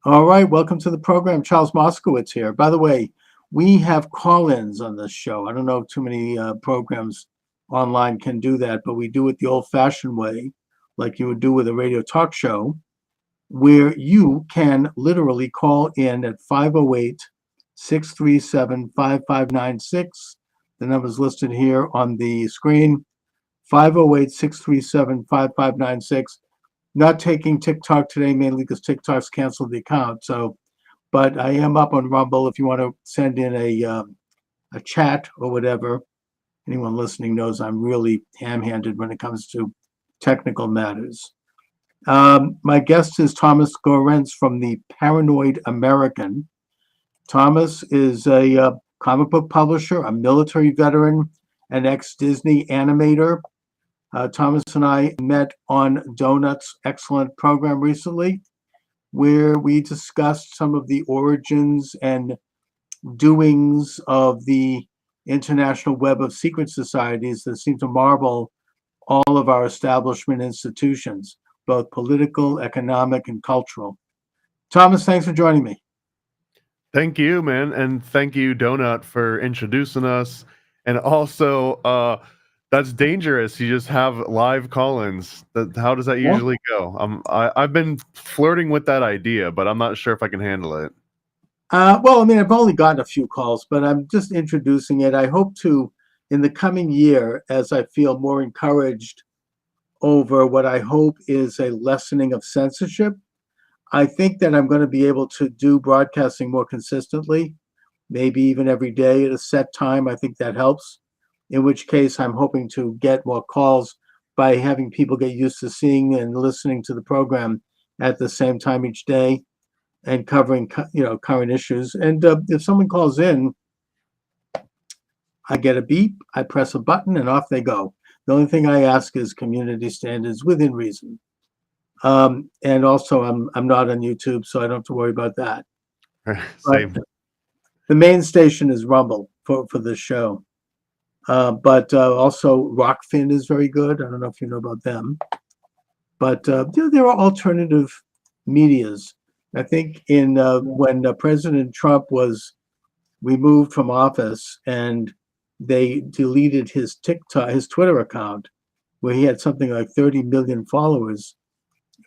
All right, welcome to the program. Charles Moskowitz here. By the way, we have call-ins on this show. I don't know if too many programs online can do that, but we do it the old-fashioned way, like you would do with a radio talk show, where you can literally call in at 508-637-5596. The number's listed here on the screen, 508-637-5596. Not taking TikTok today, mainly because TikTok's canceled the account. So, but I am up on Rumble if you want to send in a chat or whatever. Anyone listening knows I'm really ham-handed when it comes to technical matters. My guest is Thomas Gorence from the Paranoid American. Thomas is a comic book publisher, a military veteran, an ex-Disney animator. Thomas and I met on Donut's excellent program recently, where we discussed some of the origins and doings of the international web of secret societies that seem to marvel all of our establishment institutions, both political, economic, and cultural. Thomas, thanks for joining me. Thank you, man, and thank you, Donut, for introducing us. And also, that's dangerous. You just have live call-ins. How does that Yeah. usually go? I've been flirting with that idea, but I'm not sure if I can handle it. Well, I mean, I've only gotten a few calls, but I'm just introducing it. I hope to, in the coming year, as I feel more encouraged over what I hope is a lessening of censorship, I think that I'm going to be able to do broadcasting more consistently, maybe even every day at a set time. I think that helps. In which case, I'm hoping to get more calls by having people get used to seeing and listening to the program at the same time each day and covering, current issues. And if someone calls in, I get a beep, I press a button, and off they go. The only thing I ask is community standards within reason. And also, I'm not on YouTube, so I don't have to worry about that. But Same. the main station is Rumble for this show. But also, Rockfin is very good. I don't know if you know about them. But there are alternative medias. I think when President Trump was removed from office and they deleted his Twitter account, where he had something like 30 million followers,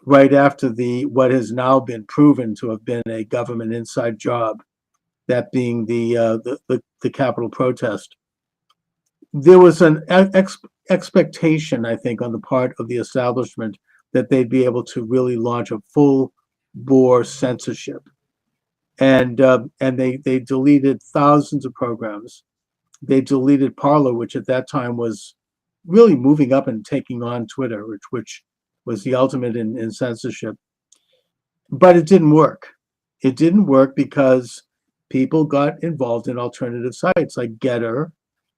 right after what has now been proven to have been a government inside job, that being the Capitol protest. There was an expectation, I think, on the part of the establishment that they'd be able to really launch a full bore censorship, and they deleted thousands of programs. They deleted Parler, which at that time was really moving up and taking on Twitter, which was the ultimate in censorship. But it didn't work. It didn't work because people got involved in alternative sites like Getter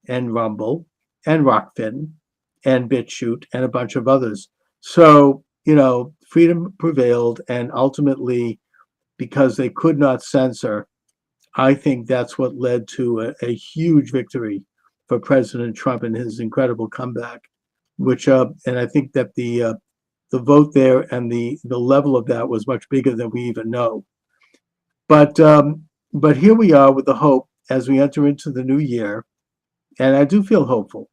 and Rumble and Rockfin and BitChute and a bunch of others. So, freedom prevailed, and ultimately, because they could not censor, I think that's what led to a huge victory for President Trump and his incredible comeback. And I think that the vote there and the level of that was much bigger than we even know. But here we are with the hope as we enter into the new year, and I do feel hopeful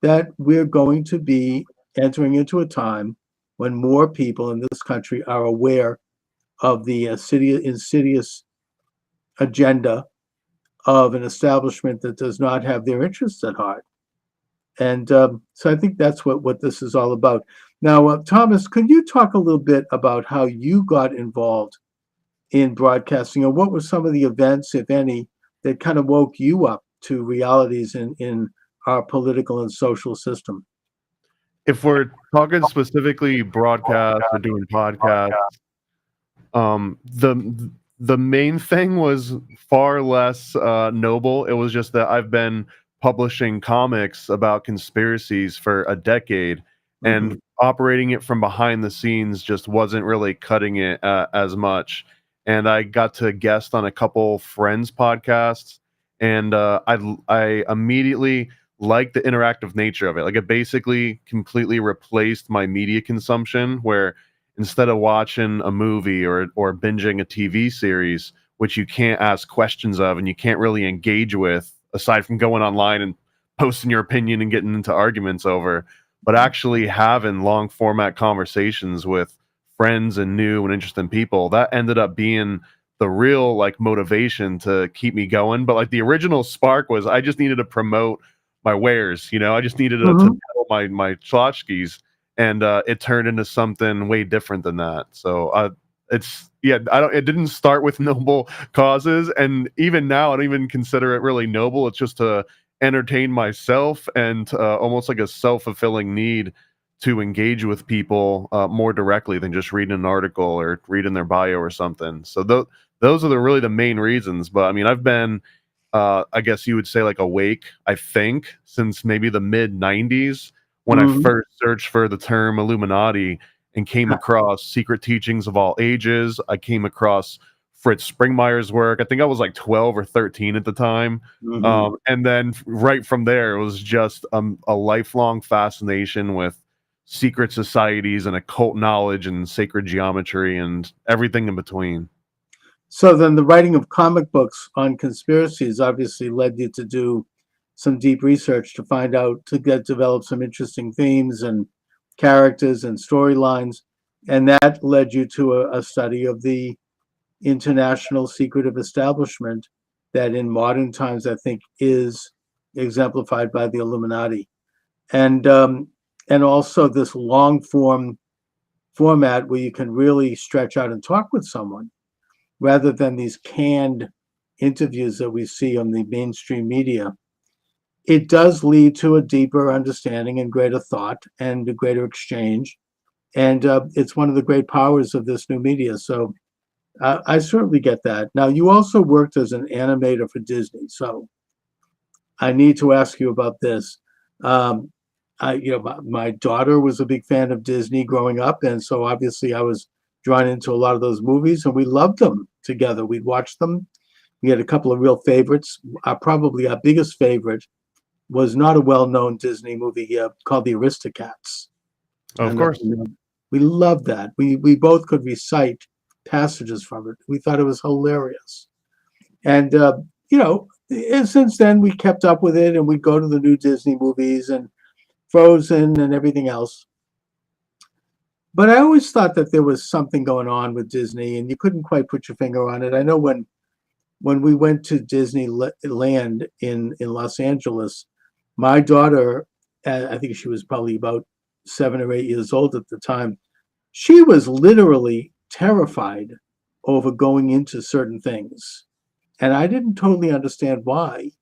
that we're going to be entering into a time when more people in this country are aware of the insidious agenda of an establishment that does not have their interests at heart. And so I think that's what this is all about. Now, Thomas, could you talk a little bit about how you got involved in broadcasting, and what were some of the events, if any, that kind of woke you up to realities in our political and social system? If we're talking specifically broadcast or doing podcasts, the main thing was far less noble. It was just that I've been publishing comics about conspiracies for a decade, and operating it from behind the scenes just wasn't really cutting it as much. And I got to guest on a couple friends' podcasts, and I immediately liked the interactive nature of it. Like, it basically completely replaced my media consumption, where instead of watching a movie or binging a TV series, which you can't ask questions of and you can't really engage with, aside from going online and posting your opinion and getting into arguments over, but actually having long format conversations with friends and new and interesting people. That ended up being the real like motivation to keep me going. But like the original spark was I just needed to promote my wares, you know, I just needed to Mhm. peddle my tchotchkes, and it turned into something way different than that. So it's yeah, I don't. It didn't start with noble causes, and even now, I don't even consider it really noble. It's just to entertain myself and almost like a self-fulfilling need to engage with people more directly than just reading an article or reading their bio or something. So those are the really the main reasons. But I mean, I've been I guess you would say like awake, I think, since maybe the mid 90s when I Mhm. first searched for the term Illuminati and came across Secret Teachings of All Ages. I came across Fritz Springmeier's work. I think I was like 12 or 13 at the time. Mhm. And then right from there, it was just a lifelong fascination with secret societies and occult knowledge and sacred geometry and everything in between. So then the writing of comic books on conspiracies obviously led you to do some deep research to find out, to get develop some interesting themes and characters and storylines. And that led you to a study of the international secretive establishment that in modern times I think is exemplified by the Illuminati. And and also this long format where you can really stretch out and talk with someone rather than these canned interviews that we see on the mainstream media. It does lead to a deeper understanding and greater thought and a greater exchange. And it's one of the great powers of this new media. So I certainly get that. Now, you also worked as an animator for Disney. So I need to ask you about this. Um, my daughter was a big fan of Disney growing up, and so obviously I was drawn into a lot of those movies, and we loved them together. We'd watch them. We had a couple of real favorites. Probably our biggest favorite was not a well-known Disney movie called The Aristocats, Of and course. we loved that. We both could recite passages from it. We thought it was hilarious, and you know, and since then we kept up with it, and we'd go to the new Disney movies and Frozen and everything else. But I always thought that there was something going on with Disney, and you couldn't quite put your finger on it. I know when we went to Disneyland in Los Angeles, my daughter, I think she was probably about 7 or 8 years old at the time, she was literally terrified over going into certain things. And I didn't totally understand why,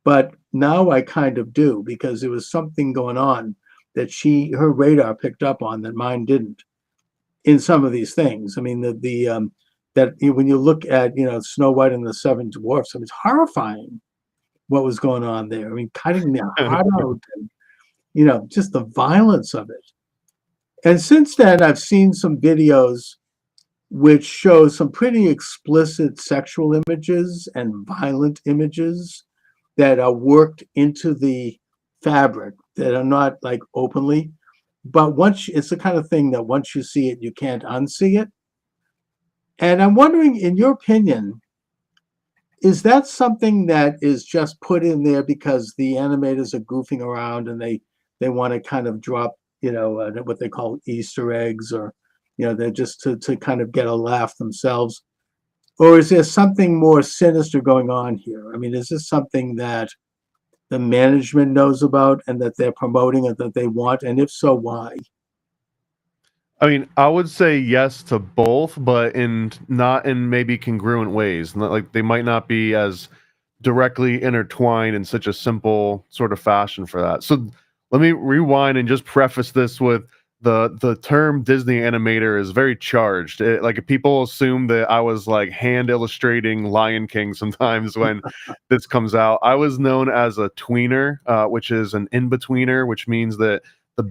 but now I kind of do because there was something going on that her radar picked up on that mine didn't in some of these things. I mean, that when you look at Snow White and the Seven Dwarfs, I mean, it's horrifying what was going on there. I mean, cutting their heart out, and just the violence of it. And since then, I've seen some videos which show some pretty explicit sexual images and violent images that are worked into the fabric that are not like openly. But it's the kind of thing that once you see it, you can't unsee it. And I'm wondering, in your opinion, is that something that is just put in there because the animators are goofing around and they want to kind of drop, what they call Easter eggs, or they're just to kind of get a laugh themselves? Or is there something more sinister going on here? I mean, is this something that the management knows about and that they're promoting and that they want? And if so, why? I mean, I would say yes to both, but in not in maybe congruent ways. Not, like they might not be as directly intertwined in such a simple sort of fashion for that. So let me rewind and just preface this with the term Disney animator is very charged. Like people assume that I was like hand illustrating Lion King sometimes when this comes out. I was known as a tweener, which is an in-betweener, which means that the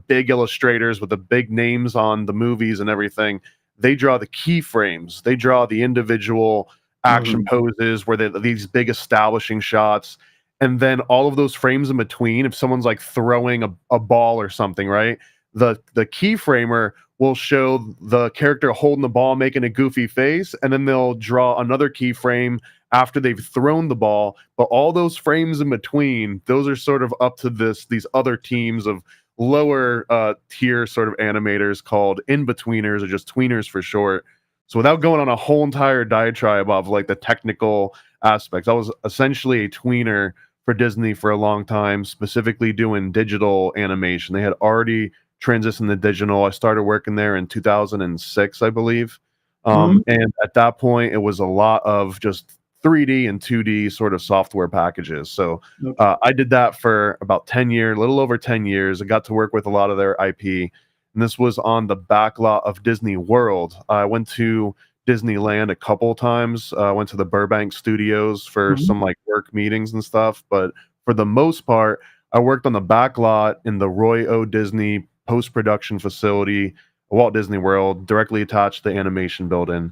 big illustrators with the big names on the movies and everything, they draw the keyframes. They draw the individual action Mhm. poses where these big establishing shots, and then all of those frames in between, if someone's like throwing a ball or something, right, the keyframer will show the character holding the ball, making a goofy face, and then they'll draw another keyframe after they've thrown the ball. But all those frames in between, those are sort of up to these other teams of lower tier sort of animators called in-betweeners, or just tweeners for short. So without going on a whole entire diatribe of like the technical aspects, I was essentially a tweener for Disney for a long time, specifically doing digital animation. They had already transitioned to digital. I started working there in 2006, I believe. Mhm. And at that point, it was a lot of just 3D and 2D sort of software packages. So Okay. I did that for about 10 years, a little over 10 years. I got to work with a lot of their IP. And this was on the backlot of Disney World. I went to Disneyland a couple times. Went to the Burbank studios for Mhm. some like work meetings and stuff. But for the most part, I worked on the backlot in the Roy O. Disney post production facility, Walt Disney World, directly attached to the animation building.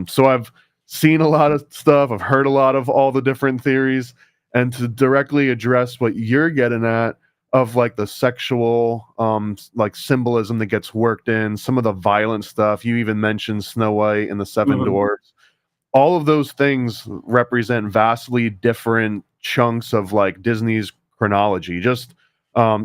So I've seen a lot of stuff. I've heard a lot of all the different theories. And to directly address what you're getting at, of like the sexual like symbolism that gets worked in, some of the violent stuff. You even mentioned Snow White and the Seven Mhm. Dwarfs. All of those things represent vastly different chunks of like Disney's chronology. Just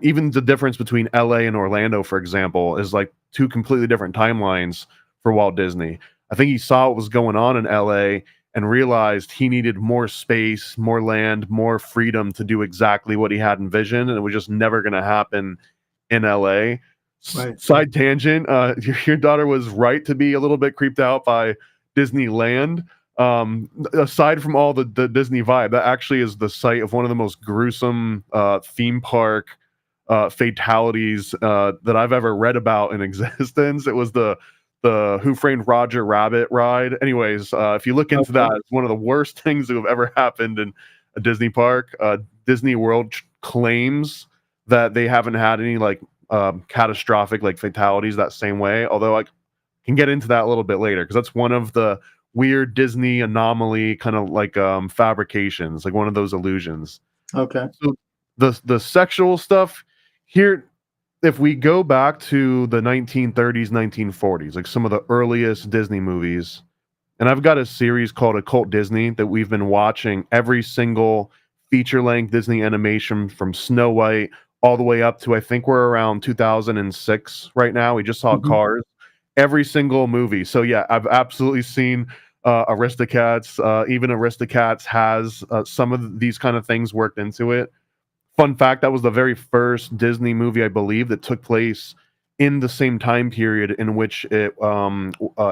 even the difference between LA and Orlando, for example, is like two completely different timelines for Walt Disney. I think he saw what was going on in LA and realized he needed more space, more land, more freedom to do exactly what he had envisioned, and it was just never going to happen in LA. Right. Side tangent, your daughter was right to be a little bit creeped out by Disneyland. Aside from all the Disney vibe, that actually is the site of one of the most gruesome theme park fatalities that I've ever read about in existence. It was the Who Framed Roger Rabbit ride. Anyways, if you look into Okay. that, it's one of the worst things that have ever happened in a Disney park. Disney World claims that they haven't had any like catastrophic like fatalities that same way. Although I can get into that a little bit later because that's one of the weird Disney anomaly kind of like fabrications, like one of those illusions. Okay. So the sexual stuff here, if we go back to the 1930s, 1940s, like some of the earliest Disney movies, and I've got a series called Occult Disney that we've been watching every single feature length Disney animation from Snow White all the way up to I think we're around 2006 right now. We just saw Mhm. Cars, every single movie. So yeah, I've absolutely seen Aristocats. Even Aristocats has some of these kind of things worked into it. Fun fact, that was the very first Disney movie, I believe, that took place in the same time period in which it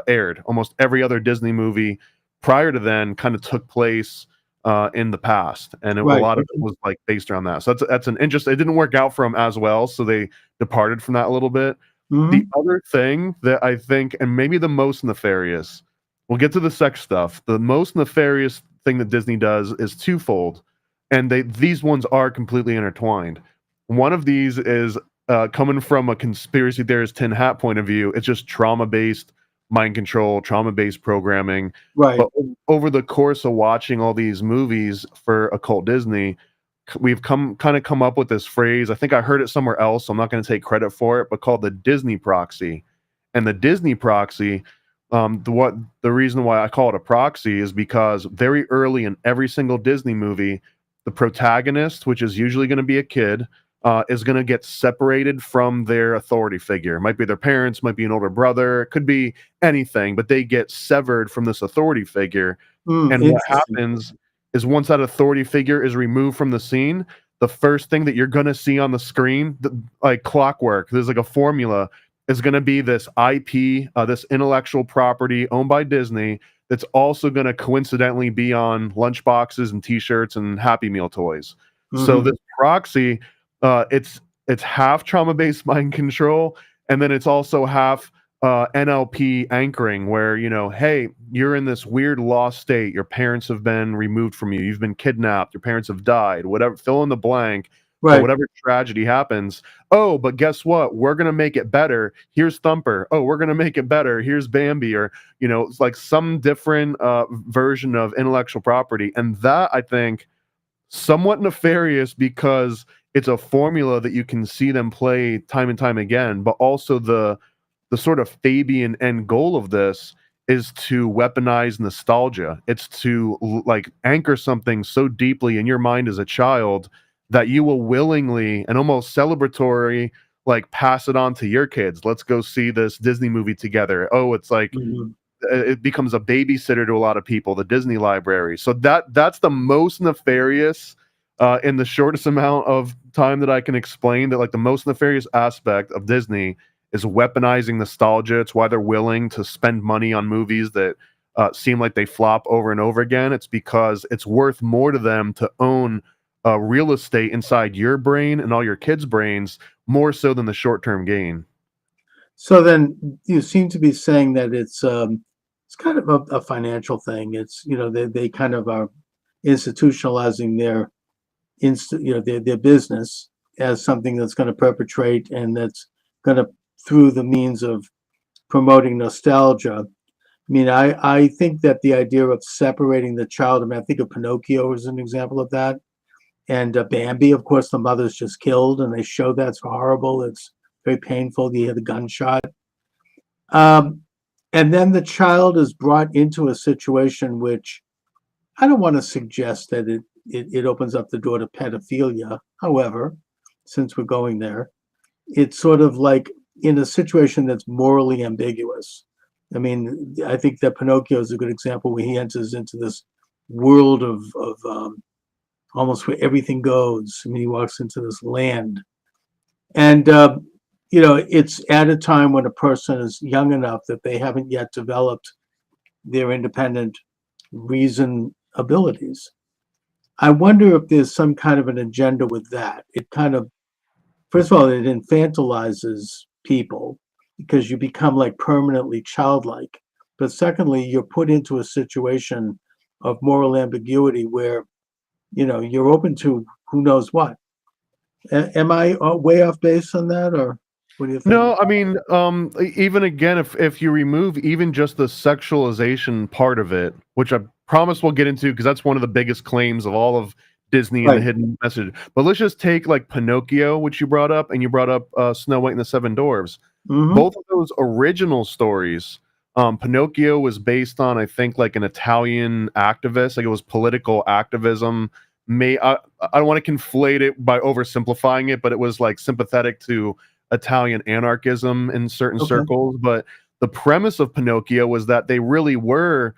aired. Almost every other Disney movie prior to then kind of took place in the past, and a Right. lot of it Okay. was like based around that. So that's an interest. It didn't work out for them as well, so they departed from that a little bit. The Mhm. other thing that I think, and maybe the most nefarious, we'll get to the sex stuff. The most nefarious thing that Disney does is twofold, and these ones are completely intertwined. One of these is coming from a conspiracy theorist tin hat point of view. It's just trauma based mind control, trauma based programming. Right. But over the course of watching all these movies for Occult Disney, we've come up with this phrase. I think I heard it somewhere else, so I'm not going to take credit for it, but called the Disney proxy. And the Disney proxy, the reason why I call it a proxy is because very early in every single Disney movie, the protagonist, which is usually going to be a kid, is going to get separated from their authority figure. It might be their parents, might be an older brother, it could be anything, but they get severed from this authority figure. And what Interesting. happens is once that authority figure is removed from the scene, the first thing that you're going to see on the screen, like clockwork, there's like a formula, is going to be this IP, this intellectual property owned by Disney that's also going to coincidentally be on lunchboxes and T-shirts and Happy Meal toys. So Mhm. this proxy, it's half trauma-based mind control, and then it's also half NLP anchoring, where hey, you're in this weird lost state. Your parents have been removed from you. You've been kidnapped. Your parents have died. Whatever, fill in the blank. But Right. whatever tragedy happens, oh, but guess what? We're gonna make it better. Here's Thumper. Oh, we're gonna make it better. Here's Bambi, or it's like some different version of intellectual property, and that I think somewhat nefarious because it's a formula that you can see them play time and time again, but also the sort of Fabian end goal of this is to weaponize nostalgia. It's to like anchor something so deeply in your mind as a child that you will willingly and almost celebratory like pass it on to your kids. Let's go see this Disney movie together. Oh, it's like Mhm. it becomes a babysitter to a lot of people, the Disney library. So that's the most nefarious in the shortest amount of time that I can explain, that like the most nefarious aspect of Disney is weaponizing nostalgia. It's why they're willing to spend money on movies that seem like they flop over and over again. It's because it's worth more to them to own real estate inside your brain and all your kids' brains, more so than the short-term gain. So then you seem to be saying that it's kind of a financial thing. It's, they kind of are institutionalizing their business as something that's going to perpetrate, and that's going to, through the means of promoting nostalgia. I mean, I think that the idea of separating the child, I mean, I think of Pinocchio as an example of that. And Bambi, of course, the mother's just killed, and they show that's horrible. It's very painful. You hear the gunshot. Um, and then the child is brought into a situation which I don't want to suggest that it opens up the door to pedophilia. However, since we're going there, it's sort of like in a situation that's morally ambiguous. I mean, I think that Pinocchio is a good example where he enters into this world of almost where everything goes. I mean, he walks into this land, and it's at a time when a person is young enough that they haven't yet developed their independent reason abilities. I wonder if there's some kind of an agenda with that. It kind of, first of all, it infantilizes people because you become like permanently childlike. But secondly, you're put into a situation of moral ambiguity where, you're open to who knows what. Am I way off base on that, or what do you think? No, I mean, even again, if you remove even just the sexualization part of it, which I promise we'll get into because that's one of the biggest claims of all of Disney and the Right. hidden message. But let's just take like Pinocchio, which you brought up, and you brought up Snow White and the Seven Dwarfs. Mm-hmm. Both of those original stories, Pinocchio was based on, I think, like an Italian activist, like it was political activism. I don't want to conflate it by oversimplifying it, but it was like sympathetic to Italian anarchism in certain Okay. circles. But the premise of Pinocchio was that they really were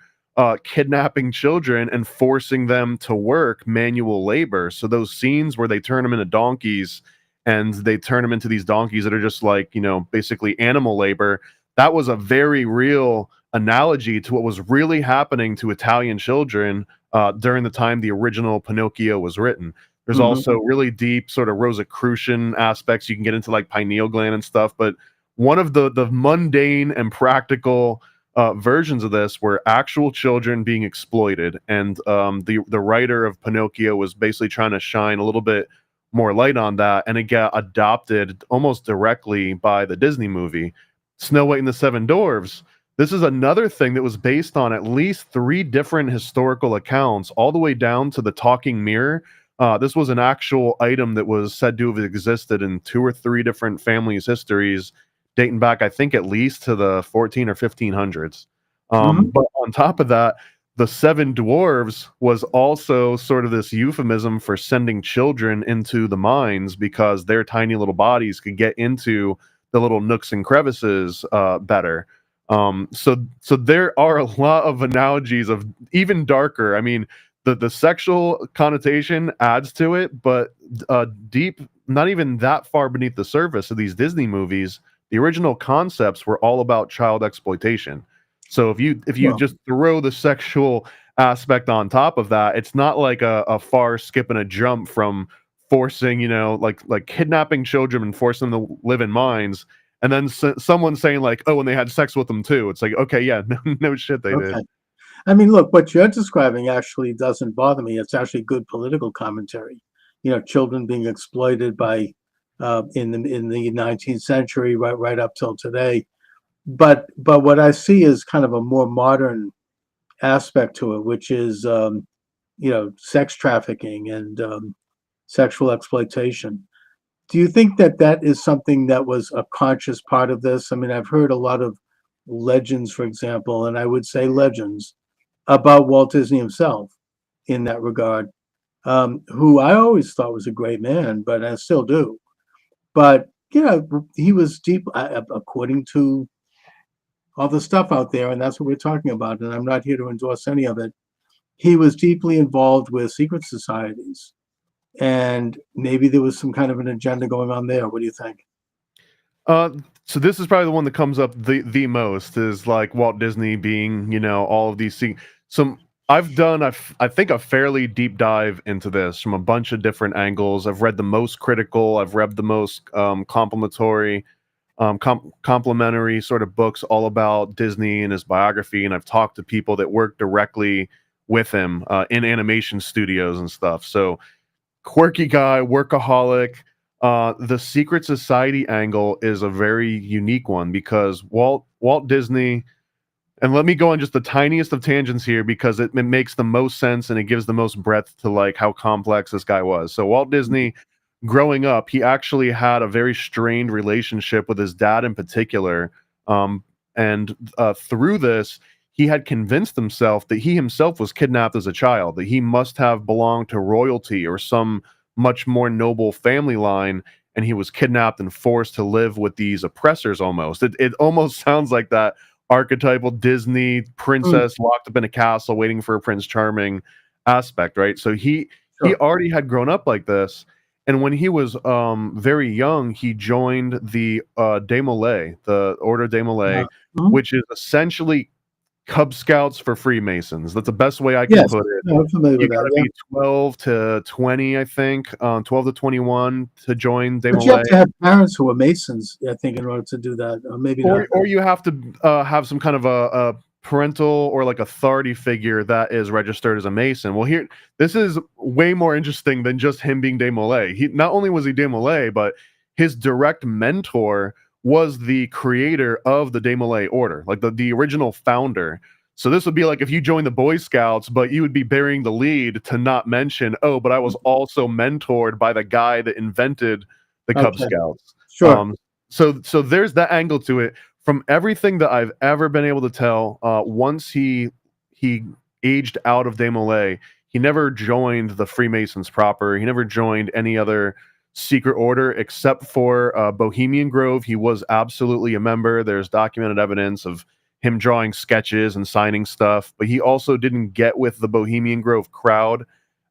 kidnapping children and forcing them to work manual labor. So those scenes where they turn them into donkeys and they turn them into these donkeys that are just like, basically animal labor, that was a very real analogy to what was really happening to Italian children during the time the original Pinocchio was written. There's Mm-hmm. also really deep sort of Rosicrucian aspects. You can get into like pineal gland and stuff, but one of the mundane and practical versions of this were actual children being exploited, and the writer of Pinocchio was basically trying to shine a little bit more light on that, and it got adopted almost directly by the Disney movie Snow White and the Seven Dwarfs. This is another thing that was based on at least three different historical accounts, all the way down to the talking mirror. This was an actual item that was said to have existed in two or three different families' histories, dating back, I think, at least to the 14 or 1500s. Mm-hmm. But on top of that, the seven dwarves was also sort of this euphemism for sending children into the mines because their tiny little bodies could get into the little nooks and crevices better. So there are a lot of analogies of even darker. I mean, the sexual connotation adds to it, but deep, not even that far beneath the surface of these Disney movies, the original concepts were all about child exploitation. So if you Well, just throw the sexual aspect on top of that, it's not like a far skip and a jump from forcing, like kidnapping children and forcing them to live in mines, and then someone saying like, oh, and they had sex with them too. It's like, okay, yeah, no shit, they did. okay. I mean, look, what you're describing actually doesn't bother me. It's actually good political commentary. Children being exploited by in the 19th century, right up till today. But what I see is kind of a more modern aspect to it, which is sex trafficking and sexual exploitation. Do you think that that is something that was a conscious part of this? I mean, I've heard a lot of legends, for example, and I would say legends about Walt Disney himself in that regard, who I always thought was a great man, but I still do. But he was deep, according to all the stuff out there, and that's what we're talking about. And I'm not here to endorse any of it. He was deeply involved with secret societies, and maybe there was some kind of an agenda going on there. What do you think? Uh, so this is probably the one that comes up the most is like Walt Disney being, all of these things. So I've done, I think, a fairly deep dive into this from a bunch of different angles. I've read the most critical, I've read the most complimentary sort of books all about Disney and his biography, and I've talked to people that work directly with him in animation studios and stuff. So quirky guy, workaholic. The secret society angle is a very unique one because Walt Disney, and let me go on just the tiniest of tangents here because it makes the most sense and it gives the most breadth to like how complex this guy was. So Walt Disney, growing up, he actually had a very strained relationship with his dad in particular, and through this, he had convinced himself that he himself was kidnapped as a child, that he must have belonged to royalty or some much more noble family line, and he was kidnapped and forced to live with these oppressors almost. It almost sounds like that archetypal Disney Mm, princess locked up in a castle waiting for a Prince Charming aspect, right? So he sure. already had grown up like this. And when he was very young, he joined the Des Moulins, the Order des Yeah. Moulins, Mhm. which is essentially Cub Scouts for Freemasons. That's the best way I can Yes. put it. Yeah, I'm familiar You with that. gotta Yeah. be 12 to 20, I think, 12 to 21 to join Des But you have Moulins. to have parents who are Masons, I think, in order to do that. Or maybe not. Or you have to have some kind of a parental or like authority figure that is registered as a Mason. Well, here this is way more interesting than just him being Desmoulins. He not only was he Desmoulins, but his direct mentor was the creator of the Desmoulins order, like the original founder. So this would be like if you joined the Boy Scouts, but you would be bearing the lead to not mention, oh, but I was also mentored by the guy that invented the Cub Okay. Scouts. Sure. So there's that angle to it. From everything that I've ever been able to tell, once he aged out of Desmoulins, he never joined the Freemasons proper. He never joined any other secret order except for Bohemian Grove. He was absolutely a member. There's documented evidence of him drawing sketches and signing stuff, but he also didn't get with the Bohemian Grove crowd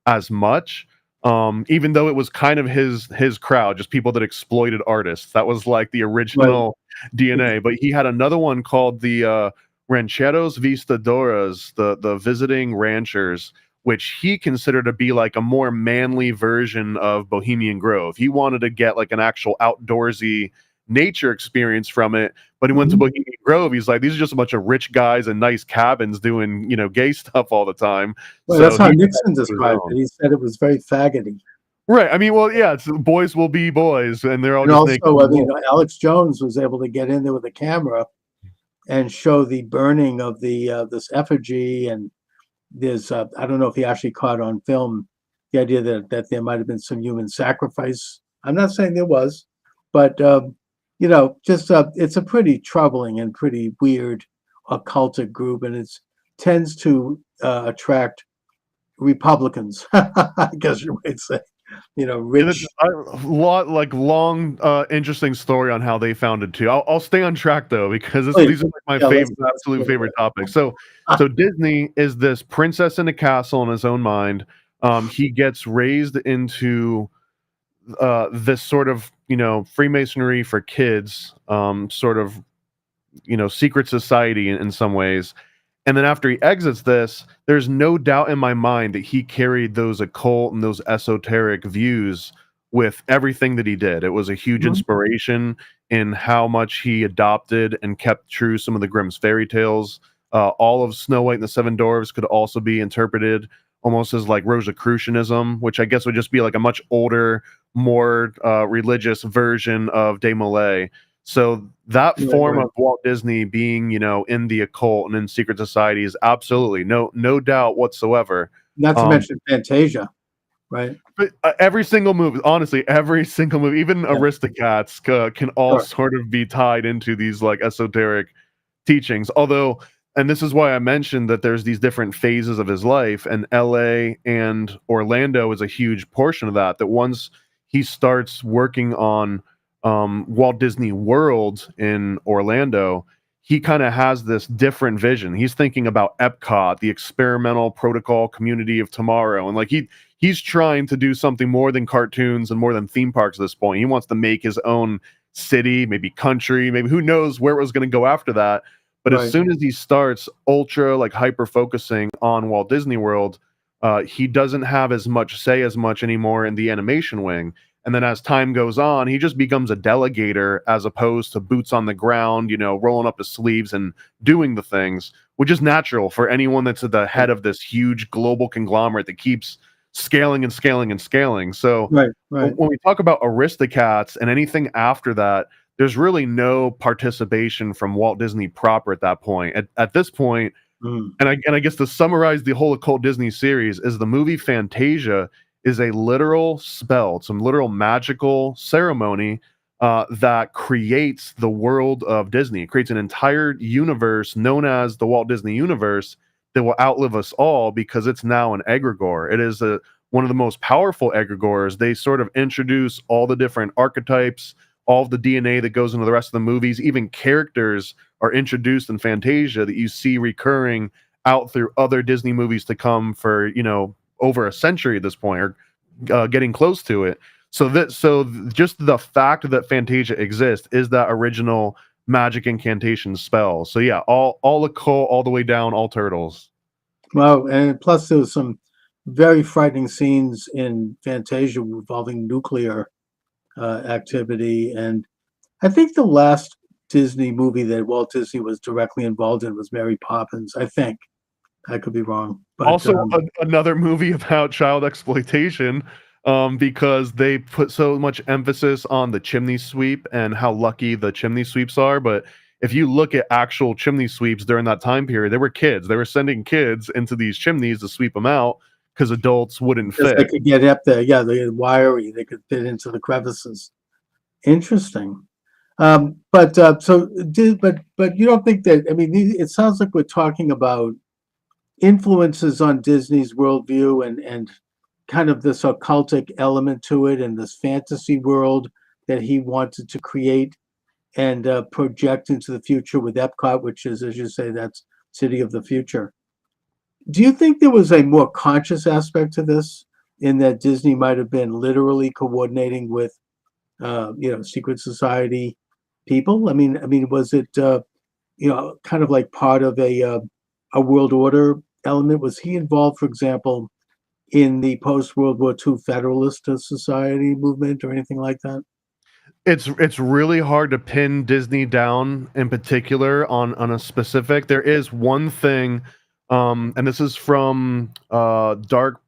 as much. Even though it was kind of his crowd, just people that exploited artists. That was like the Right. original DNA. But he had another one called the Rancheros Vistadoras, the visiting ranchers, which he considered to be like a more manly version of Bohemian Grove. He wanted to get like an actual outdoorsy nature experience from it. But he went to Mhm. Bohemian Grove. He's like, these are just a bunch of rich guys in nice cabins doing, gay stuff all the time. Well, So that's how he Nixon to his described it. own. He said it was very faggoty. Right. I mean, well, yeah, it's boys will be boys, and they're all And just naked also, in I the mean, woods. Alex Jones was able to get in there with a camera and show the burning of the this effigy. And there's, I don't know if he actually caught on film the idea that there might have been some human sacrifice. I'm not saying there was, but just it's a pretty troubling and pretty weird occultic group, and it tends to attract Republicans, I guess you might say. Yeah, that's Rich. a lot like long, interesting story on how they founded too. I'll stay on track though because Please, these are like my yeah, let's absolute go with favorite topics. that. So Disney is this princess in a castle in his own mind. He gets raised into this sort of Freemasonry for kids, sort of secret society in some ways. And then after he exits this, there's no doubt in my mind that he carried those occult and those esoteric views with everything that he did. It was a huge Mhm. inspiration in how much he adopted and kept true some of the Grimm's fairy tales. All of Snow White and the Seven Dwarfs could also be interpreted almost as like Rosicrucianism, which I guess would just be like a much older, more religious version of De Molay. So that Right, form right. of Walt Disney being, in the occult and in secret society is absolutely no doubt whatsoever. Not to Um, mention Fantasia. right. But, every single movie, honestly, every single movie, even Yeah, Aristocats, can all sure. sort of be tied into these like esoteric teachings. Although, and this is why I mentioned that there's these different phases of his life, and LA and Orlando is a huge portion of that. That once he starts working on Walt Disney World in Orlando, he kind of has this different vision. He's thinking about Epcot, the experimental protocol community of tomorrow, and like he's trying to do something more than cartoons and more than theme parks at this point. He wants to make his own city, maybe country, maybe who knows where it was going to go after that. But as Right. soon as he starts ultra like hyper focusing on Walt Disney World, he doesn't have as much say as much anymore in the animation wing. And then as time goes on, he just becomes a delegator as opposed to boots on the ground, rolling up his sleeves and doing the things, which is natural for anyone that's at the head of this huge global conglomerate that keeps scaling and scaling and scaling. So Right. Right. when we talk about Aristocats and anything after that, there's really no participation from Walt Disney proper at that point. At this point, Mm. and I guess to summarize the whole occult Disney series, is the movie Fantasia is a literal spell, some literal magical ceremony that creates the world of Disney. It creates an entire universe known as the Walt Disney Universe that will outlive us all because it's now an egregore. It is one of the most powerful egregores. They sort of introduce all the different archetypes, all of the DNA that goes into the rest of the movies. Even characters are introduced in Fantasia that you see recurring out through other Disney movies to come for, over a century at this point, or getting close to it. So just the fact that Fantasia exists is that original magic incantation spell. So yeah, all occult, all the way down, all turtles. Wow. And plus, there was some very frightening scenes in Fantasia involving nuclear activity. And I think the last Disney movie that Walt Disney was directly involved in was Mary Poppins. I think I could be wrong, but Also, another movie about child exploitation, because they put so much emphasis on the chimney sweep and how lucky the chimney sweeps are. But if you look at actual chimney sweeps during that time period, they were kids. They were sending kids into these chimneys to sweep them out because adults wouldn't because they fit. could get up there. Yeah, they're wiry. They could fit into the crevices. Interesting. But you don't think that? I mean, it sounds like we're talking about influences on Disney's worldview and kind of this occultic element to it and this fantasy world that he wanted to create and project into the future with Epcot, which is, as you say, that's City of the Future. Do you think there was a more conscious aspect to this, in that Disney might have been literally coordinating with, secret society people? I mean, was it, kind of like part of a world order element? Was he involved, for example, in the post World War II Federalist Society movement or anything like that? It's really hard to pin Disney down in particular on a specific. There is one thing, and this is from Dark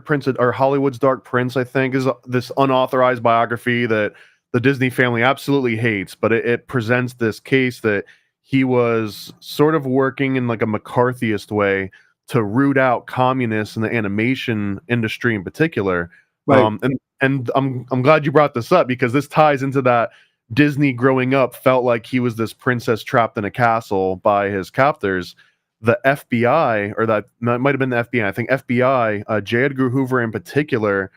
Prince, or Hollywood's Dark Prince, I think, is this unauthorized biography that the Disney family absolutely hates, but it presents this case that he was sort of working in like a McCarthyist way to root out communists in the animation industry in particular. Right, And I'm glad you brought this up because this ties into that. Disney growing up felt like he was this princess trapped in a castle by his captors. The FBI, or that might have been the FBI. I think FBI, J. Edgar Hoover in particular,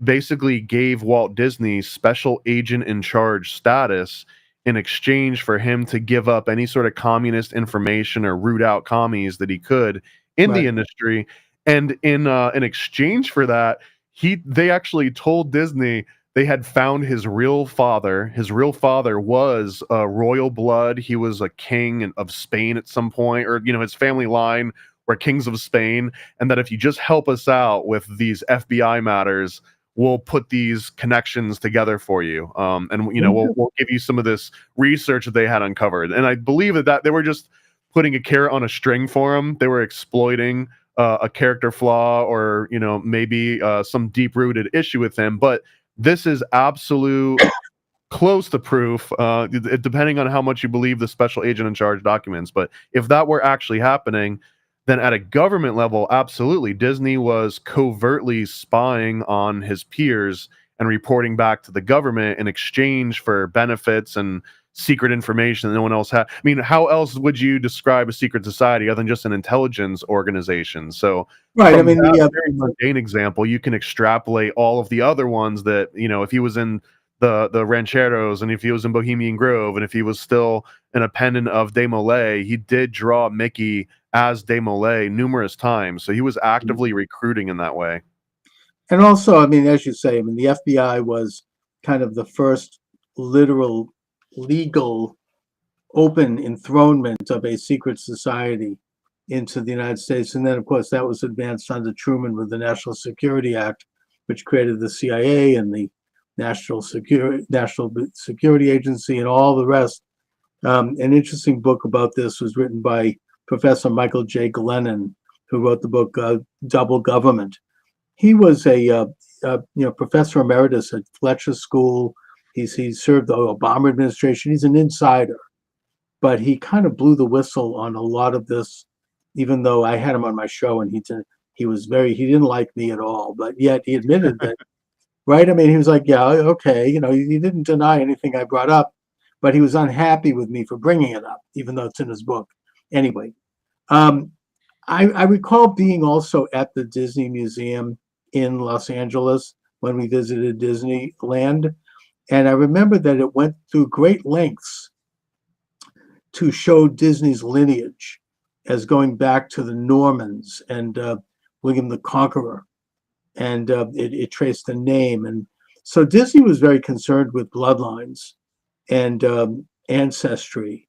basically gave Walt Disney special agent in charge status in exchange for him to give up any sort of communist information or root out commies that he could in the right, industry. And in exchange for that, they actually told Disney they had found his real father. His real father was royal blood. He was a king of Spain at some point, or his family line were kings of Spain, and that if you just help us out with these FBI matters, we'll put these connections together for you. And we'll give you some of this research that they had uncovered. And I believe that they were just putting a carrot on a string for him. They were exploiting a character flaw, or maybe some deep rooted issue with him. But this is absolute close to proof, depending on how much you believe the special agent in charge documents. But if that were actually happening, then at a government level, absolutely, Disney was covertly spying on his peers and reporting back to the government in exchange for benefits and secret information that no one else had. I mean, how else would you describe a secret society other than just an intelligence organization? So Right. I from mean, that the very mundane example, you can extrapolate all of the other ones that, if he was in the Rancheros, and if he was in Bohemian Grove, and if he was still an appendant of Desmoulins, he did draw Mickey as Desmoulins numerous times. So he was actively recruiting in that way. and also, I mean, as you say, I mean, the FBI was kind of the first literal, legal, open enthronement of a secret society into the United States. And then, of course, that was advanced under Truman with the National Security Act, which created the CIA and the National Security Agency and all the rest. An interesting book about this was written by Professor Michael J. Glennon, who wrote the book Double Government. He was a professor emeritus at Fletcher School. He served the Obama administration. He's an insider, but he kind of blew the whistle on a lot of this. Even though I had him on my show, and he didn't like me at all, but yet he admitted that, right? I mean, he was like, yeah, okay, he didn't deny anything I brought up, but he was unhappy with me for bringing it up, even though it's in his book. Anyway, I recall being also at the Disney Museum in Los Angeles when we visited Disneyland. And I remember that it went through great lengths to show Disney's lineage as going back to the Normans and William the Conqueror. And it traced the name. And so Disney was very concerned with bloodlines and ancestry.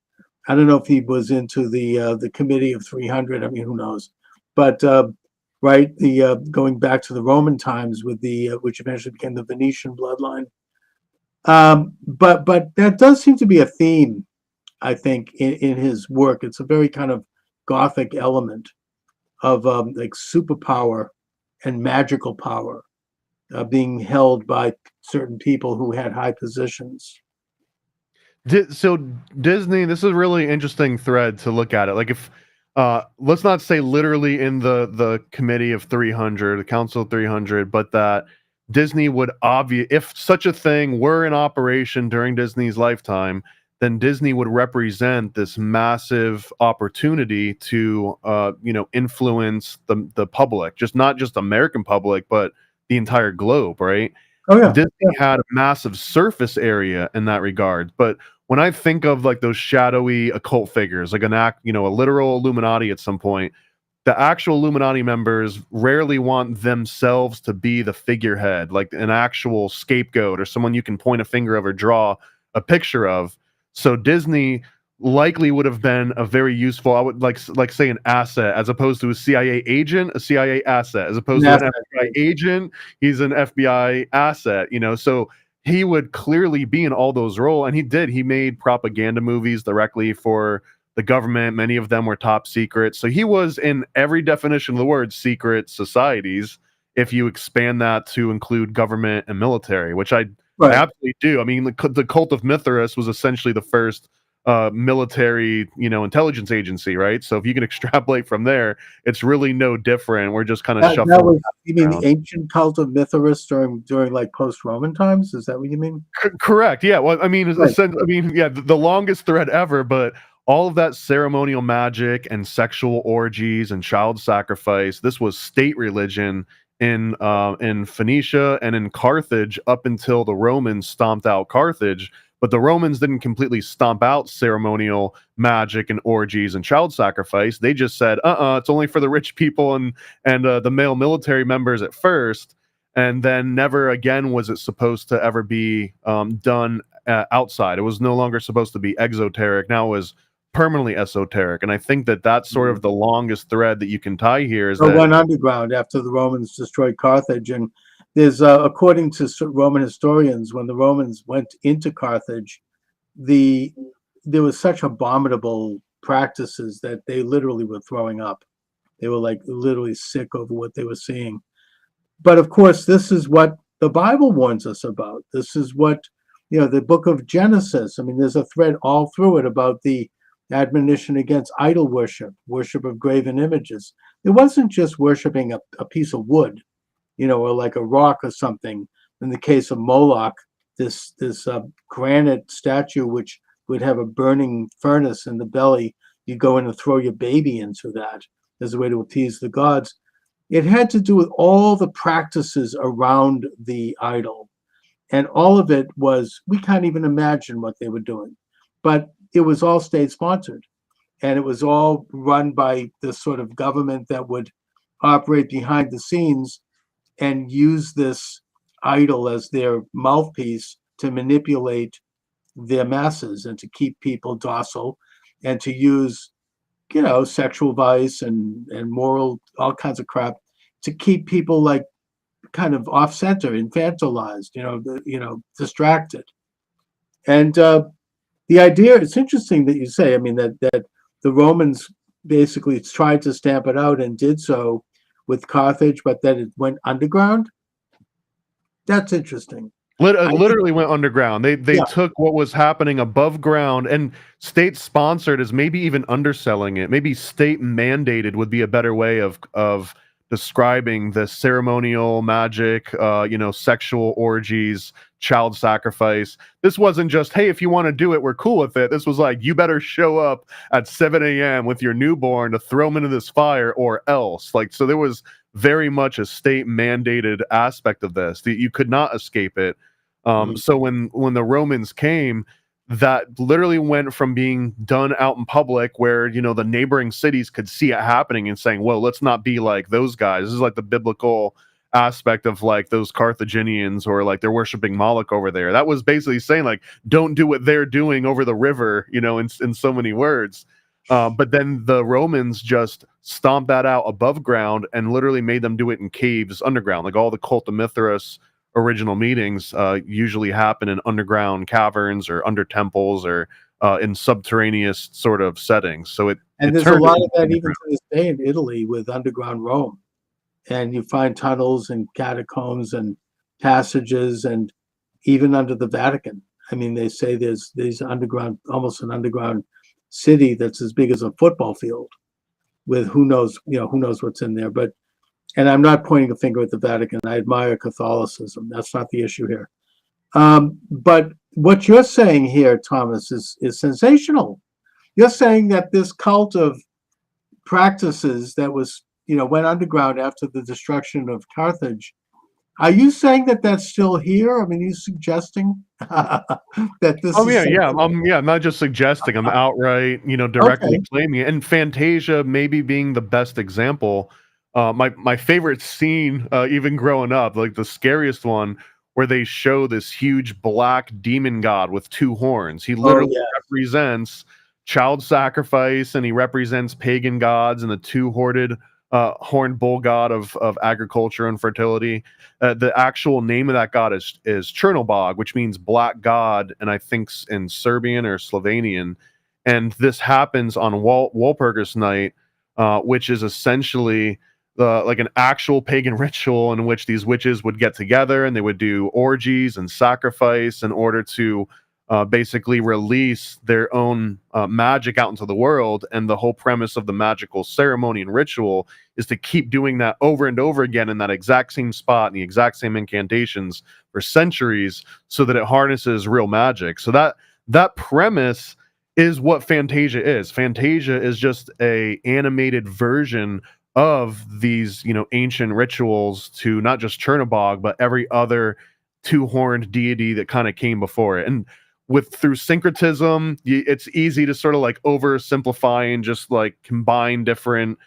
I don't know if he was into the Committee of 300. I mean, who knows? But right, going back to the Roman times with which eventually became the Venetian bloodline. But that does seem to be a theme, I think, in his work. It's a very kind of Gothic element of like superpower and magical power being held by certain people who had high positions. So Disney, this is a really interesting thread to look at it. Like if let's not say literally in the Committee of 300, the Council of 300, but that Disney would if such a thing were in operation during Disney's lifetime, then Disney would represent this massive opportunity to influence the public, not just American public, but the entire globe, right? Oh yeah. Disney had a massive surface area in that regard. But when I think of like those shadowy occult figures, like a literal Illuminati at some point, the actual Illuminati members rarely want themselves to be the figurehead, like an actual scapegoat or someone you can point a finger of or draw a picture of. So Disney likely would have been a very useful, I would like say an asset, as opposed to a CIA agent, a CIA asset, as opposed to an FBI agent, he's an FBI asset, so he would clearly be in all those roles. And he made propaganda movies directly for the government. Many of them were top secret. So he was, in every definition of the word, secret societies, if you expand that to include government and military, which I absolutely do. I mean, the Cult of Mithras was essentially the first military, intelligence agency, right? So if you can extrapolate from there, it's really no different. We're just kind of shuffling. You mean the ancient cult of Mithras during like post-Roman times? Is that what you mean? Correct. Yeah. Well, I mean, the longest thread ever, but all of that ceremonial magic and sexual orgies and child sacrifice, this was state religion in Phoenicia and in Carthage up until the Romans stomped out Carthage. But the Romans didn't completely stomp out ceremonial magic and orgies and child sacrifice. They just said, it's only for the rich people and the male military members at first. And then never again was it supposed to ever be done outside. It was no longer supposed to be exoteric. Now it was permanently esoteric. And I think that's sort of the longest thread that you can tie here. It went underground after the Romans destroyed Carthage. And there's, according to Roman historians, when the Romans went into Carthage, there was such abominable practices that they literally were throwing up. They were like literally sick over what they were seeing. But of course, this is what the Bible warns us about. This is what, the book of Genesis. I mean, there's a thread all through it about the admonition against idol worship, worship of graven images. It wasn't just worshiping a piece of wood, or like a rock or something. In the case of Moloch, this granite statue, which would have a burning furnace in the belly, you go in and throw your baby into that as a way to appease the gods. It had to do with all the practices around the idol. And all of it was, we can't even imagine what they were doing. But it was all state sponsored. And it was all run by this sort of government that would operate behind the scenes and use this idol as their mouthpiece to manipulate their masses and to keep people docile and to use, sexual vice and moral, all kinds of crap to keep people like kind of off center, infantilized, distracted. And the idea, it's interesting that you say, that the Romans basically tried to stamp it out and did so with Carthage, but then it went underground. That's interesting. Literally went underground. They took what was happening above ground and state sponsored as maybe even underselling it. Maybe state mandated would be a better way of describing the ceremonial magic, sexual orgies, child sacrifice. This wasn't just, hey, if you want to do it, we're cool with it. This was like, you better show up at 7 a.m. with your newborn to throw them into this fire or else. Like, so there was very much a state mandated aspect of this that you could not escape it. So when the Romans came, that literally went from being done out in public where, the neighboring cities could see it happening and saying, well, let's not be like those guys. This is like the biblical aspect of like those Carthaginians, or like they're worshiping Moloch over there. That was basically saying like, don't do what they're doing over the river, in so many words. But then the Romans just stomped that out above ground and literally made them do it in caves underground. Like all the Cult of Mithras original meetings usually happen in underground caverns or under temples or in subterraneous sort of settings. So there's a lot of that even to this day in Italy with underground Rome. And you find tunnels and catacombs and passages, and even under the Vatican. They say there's underground, almost an underground city that's as big as a football field, with who knows what's in there. And I'm not pointing a finger at the Vatican. I admire Catholicism. That's not the issue here. But what you're saying here, Thomas, is sensational. You're saying that this cult of practices that was, went underground after the destruction of Carthage. Are you saying that that's still here? Are you suggesting that this? Oh yeah. I'm not just suggesting. I'm outright, directly claiming it. And Fantasia maybe being the best example. My favorite scene, even growing up, like the scariest one, where they show this huge black demon god with two horns. He literally represents child sacrifice, and he represents pagan gods and the two-horned bull god of agriculture and fertility. The actual name of that god is Chernobog, which means black god, and I think in Serbian or Slovenian. And this happens on Walpurgis Night, which is essentially like an actual pagan ritual in which these witches would get together and they would do orgies and sacrifice in order to basically release their own magic out into the world. And the whole premise of the magical ceremony and ritual is to keep doing that over and over again in that exact same spot and the exact same incantations for centuries, so that it harnesses real magic. So that premise is what Fantasia is. Fantasia is just a animated version of these, ancient rituals to not just Chernobog, but every other two-horned deity that kind of came before it. And through syncretism, it's easy to sort of like oversimplify and just like combine different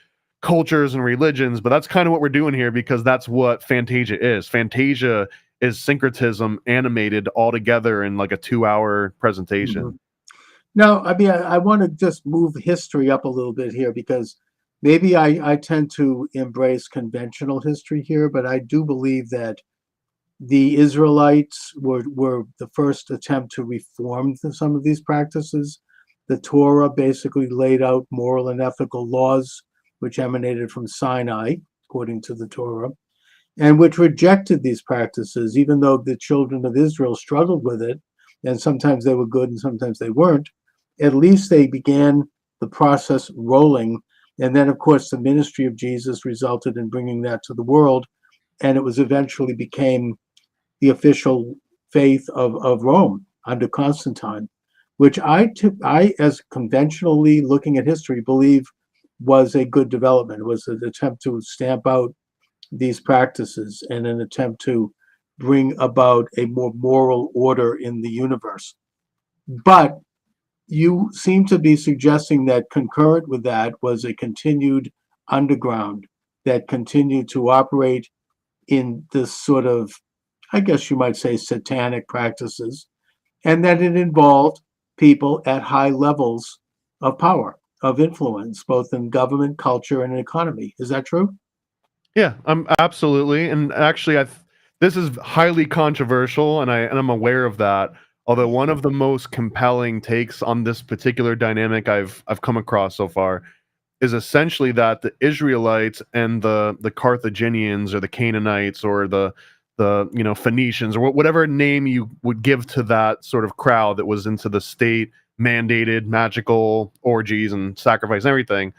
cultures and religions, but that's kind of what we're doing here, because that's what Fantasia is. Fantasia is syncretism animated all together in like a 2-hour presentation. Mm-hmm. Now, I want to just move history up a little bit here, because maybe I tend to embrace conventional history here, but I do believe that the Israelites were the first attempt to reform some of these practices. The Torah basically laid out moral and ethical laws which emanated from Sinai, according to the Torah, and which rejected these practices, even though the children of Israel struggled with it, and sometimes they were good and sometimes they weren't. At least they began the process rolling. And then, of course, the ministry of Jesus resulted in bringing that to the world. And it was eventually became the official faith of Rome under Constantine, which I, as conventionally looking at history, believe was a good development. It was an attempt to stamp out these practices and an attempt to bring about a more moral order in the universe. But you seem to be suggesting that concurrent with that was a continued underground that continued to operate in this sort of, I guess you might say, satanic practices, and that it involved people at high levels of power, of influence, both in government, culture, and economy. Is that true? Yeah, absolutely, and actually, this is highly controversial, and I'm aware of that. Although one of the most compelling takes on this particular dynamic I've come across so far is essentially that the Israelites and the Carthaginians or the Canaanites or the Phoenicians or whatever name you would give to that sort of crowd that was into the state mandated magical orgies and sacrifice and everything,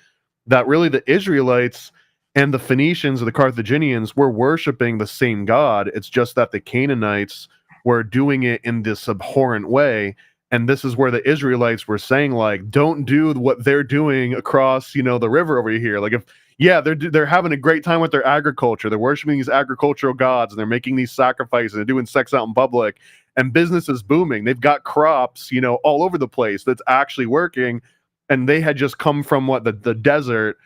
that really the Israelites and the Phoenicians or the Carthaginians were worshiping the same God. It's just that the Canaanites were doing it in this abhorrent way. And this is where the Israelites were saying, like, don't do what they're doing across, the river over here. Like, they're having a great time with their agriculture. They're worshiping these agricultural gods and they're making these sacrifices. They're doing sex out in public and business is booming. They've got crops, all over the place that's actually working. And they had just come from the desert.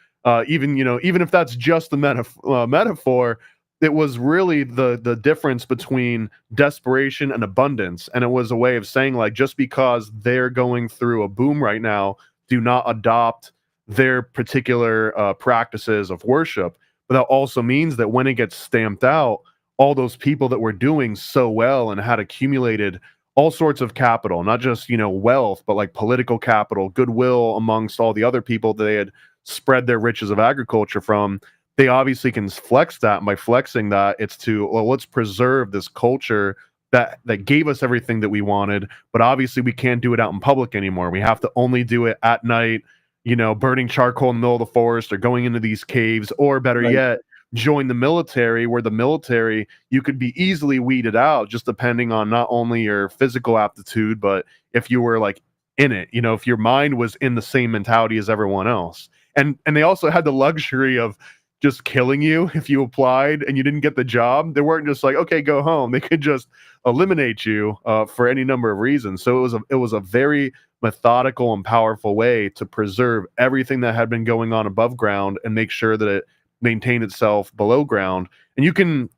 Even if that's just the metaphor, it was really the difference between desperation and abundance. And it was a way of saying, like, just because they're going through a boom right now, do not adopt their particular practices of worship. But that also means that when it gets stamped out, all those people that were doing so well and had accumulated all sorts of capital, not just, wealth, but like political capital, goodwill amongst all the other people that they had spread their riches of agriculture from, they obviously can flex that. And by flexing that, it's to, well, let's preserve this culture that gave us everything that we wanted, but obviously we can't do it out in public anymore. We have to only do it at night, burning charcoal in the middle of the forest or going into these caves, or better yet, join the military, where the military, you could be easily weeded out just depending on not only your physical aptitude, but if you were like in it, if your mind was in the same mentality as everyone else. And they also had the luxury of just killing you if you applied and you didn't get the job. They weren't just like, okay, go home. They could just eliminate you for any number of reasons. So it was a very methodical and powerful way to preserve everything that had been going on above ground and make sure that it maintained itself below ground. And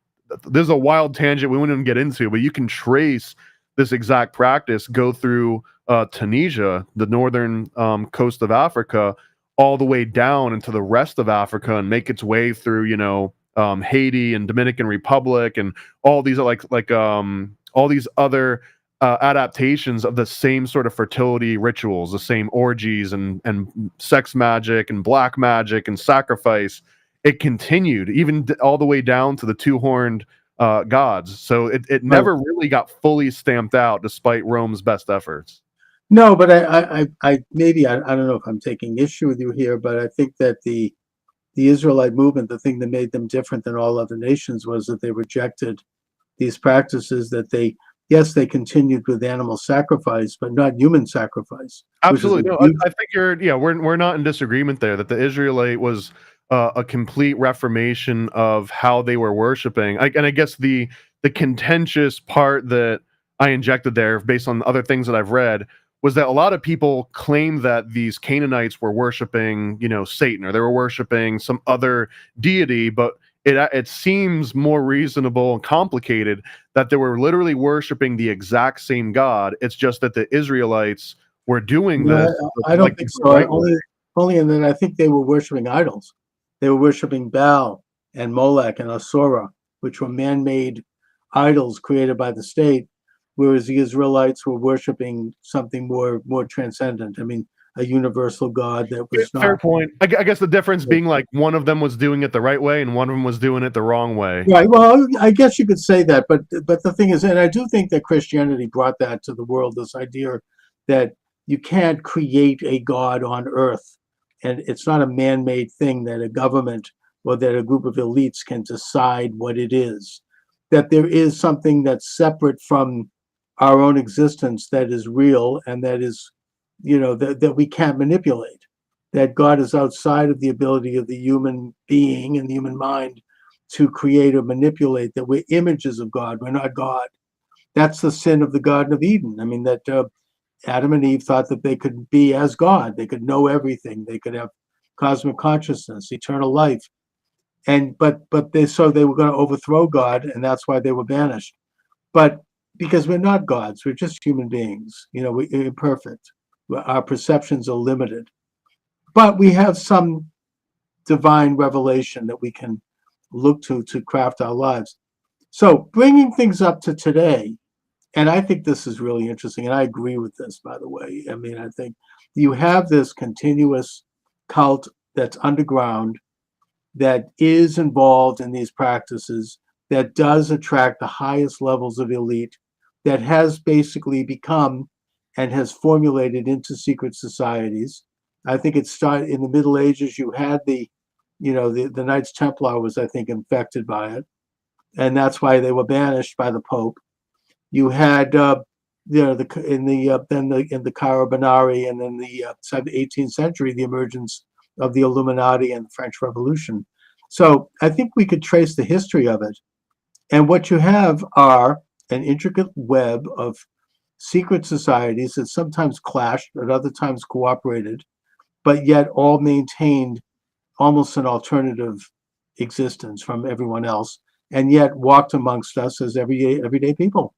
there's a wild tangent we wouldn't even get into, but you can trace this exact practice go through Tunisia, the northern coast of Africa, all the way down into the rest of Africa and make its way through, Haiti and Dominican Republic and all these all these other adaptations of the same sort of fertility rituals, the same orgies and sex magic and black magic and sacrifice. It continued even all the way down to the two-horned gods. So it never really got fully stamped out despite Rome's best efforts. No, but I maybe I don't know if I'm taking issue with you here, but I think that the Israelite movement, the thing that made them different than all other nations was that they rejected these practices, that they continued with animal sacrifice, but not human sacrifice. Absolutely. No, I think we're not in disagreement there, that the Israelite was a complete reformation of how they were worshiping. And I guess the contentious part that I injected there, based on other things that I've read, was that a lot of people claim that these Canaanites were worshiping, Satan, or they were worshiping some other deity, but it seems more reasonable and complicated that they were literally worshiping the exact same God. It's just that the Israelites were doing this. I don't think so. Only in that I think they were worshiping idols. They were worshiping Baal and Molech and Asura, which were man-made idols created by the state, whereas the Israelites were worshiping something more transcendent. I mean, a universal God that was not. Fair point. I guess the difference being like one of them was doing it the right way and one of them was doing it the wrong way. Right. Well, I guess you could say that, but the thing is, and I do think that Christianity brought that to the world, this idea that you can't create a God on Earth, and it's not a man-made thing that a government or that a group of elites can decide what it is. That there is something that's separate from our own existence that is real and that is, that we can't manipulate. That God is outside of the ability of the human being and the human mind to create or manipulate, that we're images of God, we're not God. That's the sin of the Garden of Eden. I mean, that Adam and Eve thought that they could be as God, they could know everything, they could have cosmic consciousness, eternal life. And but they were going to overthrow God, and that's why they were banished. But because we're not gods, we're just human beings. We're imperfect. Our perceptions are limited, but we have some divine revelation that we can look to craft our lives. So bringing things up to today, and I think this is really interesting, and I agree with this, by the way. I mean, I think you have this continuous cult that's underground, that is involved in these practices, that does attract the highest levels of elite, that has basically become and has formulated into secret societies. I think it started in the Middle Ages. You had the Knights Templar was, I think, infected by it, and that's why they were banished by the Pope. You had in the Carabinari, and in the 18th century, the emergence of the Illuminati and the French Revolution. So I think we could trace the history of it. And what you have are an intricate web of secret societies that sometimes clashed, at other times cooperated, but yet all maintained almost an alternative existence from everyone else, and yet walked amongst us as everyday people.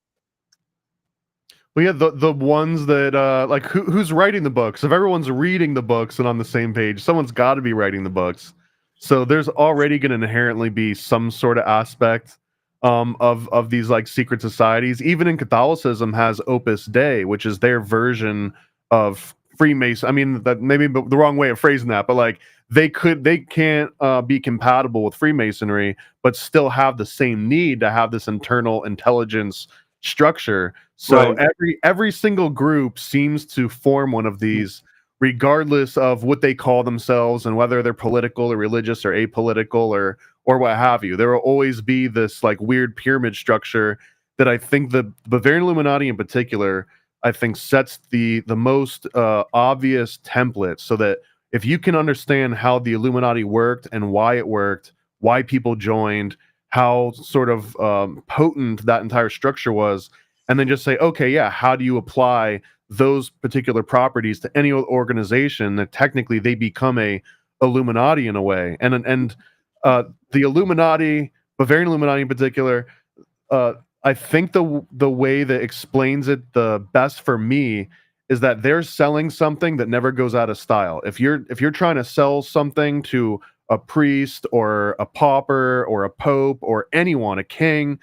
Well, yeah, the ones that like who's writing the books? If everyone's reading the books and on the same page, someone's got to be writing the books. So there's already going to inherently be some sort of aspect of these like secret societies. Even in Catholicism has Opus Dei, which is their version of Freemason. I mean, that maybe the wrong way of phrasing that, but like they can't be compatible with Freemasonry, but still have the same need to have this internal intelligence structure. So Right. every single group seems to form one of these, regardless of what they call themselves and whether they're political or religious or apolitical or what have you. There will always be this like weird pyramid structure that I think the Bavarian Illuminati in particular, I think sets the most obvious template, so that if you can understand how the Illuminati worked and why it worked, why people joined, how sort of potent that entire structure was, and then just say, okay, yeah, how do you apply those particular properties to any organization that technically they become a Illuminati in a way. And the Illuminati, Bavarian Illuminati in particular, I think the way that explains it the best for me is that they're selling something that never goes out of style. If you're trying to sell something to a priest or a pauper or a pope or anyone, a king,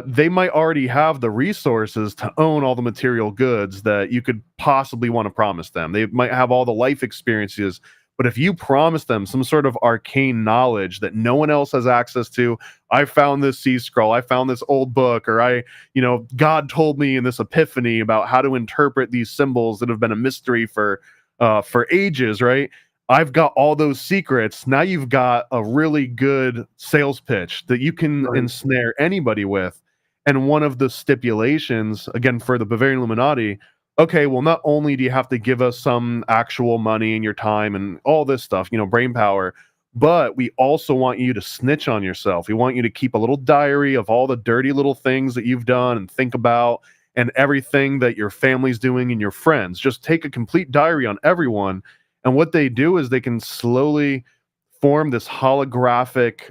they might already have the resources to own all the material goods that you could possibly want to promise them. They might have all the life experiences, but if you promise them some sort of arcane knowledge that no one else has access to, I found this sea scroll, I found this old book, or God told me in this epiphany about how to interpret these symbols that have been a mystery for ages, right? I've got all those secrets. Now you've got a really good sales pitch that you can ensnare anybody with. And one of the stipulations, again, for the Bavarian Illuminati, okay, well, not only do you have to give us some actual money and your time and all this stuff, brain power, but we also want you to snitch on yourself. We want you to keep a little diary of all the dirty little things that you've done and think about, and everything that your family's doing and your friends. Just take a complete diary on everyone. And what they do is they can slowly form this holographic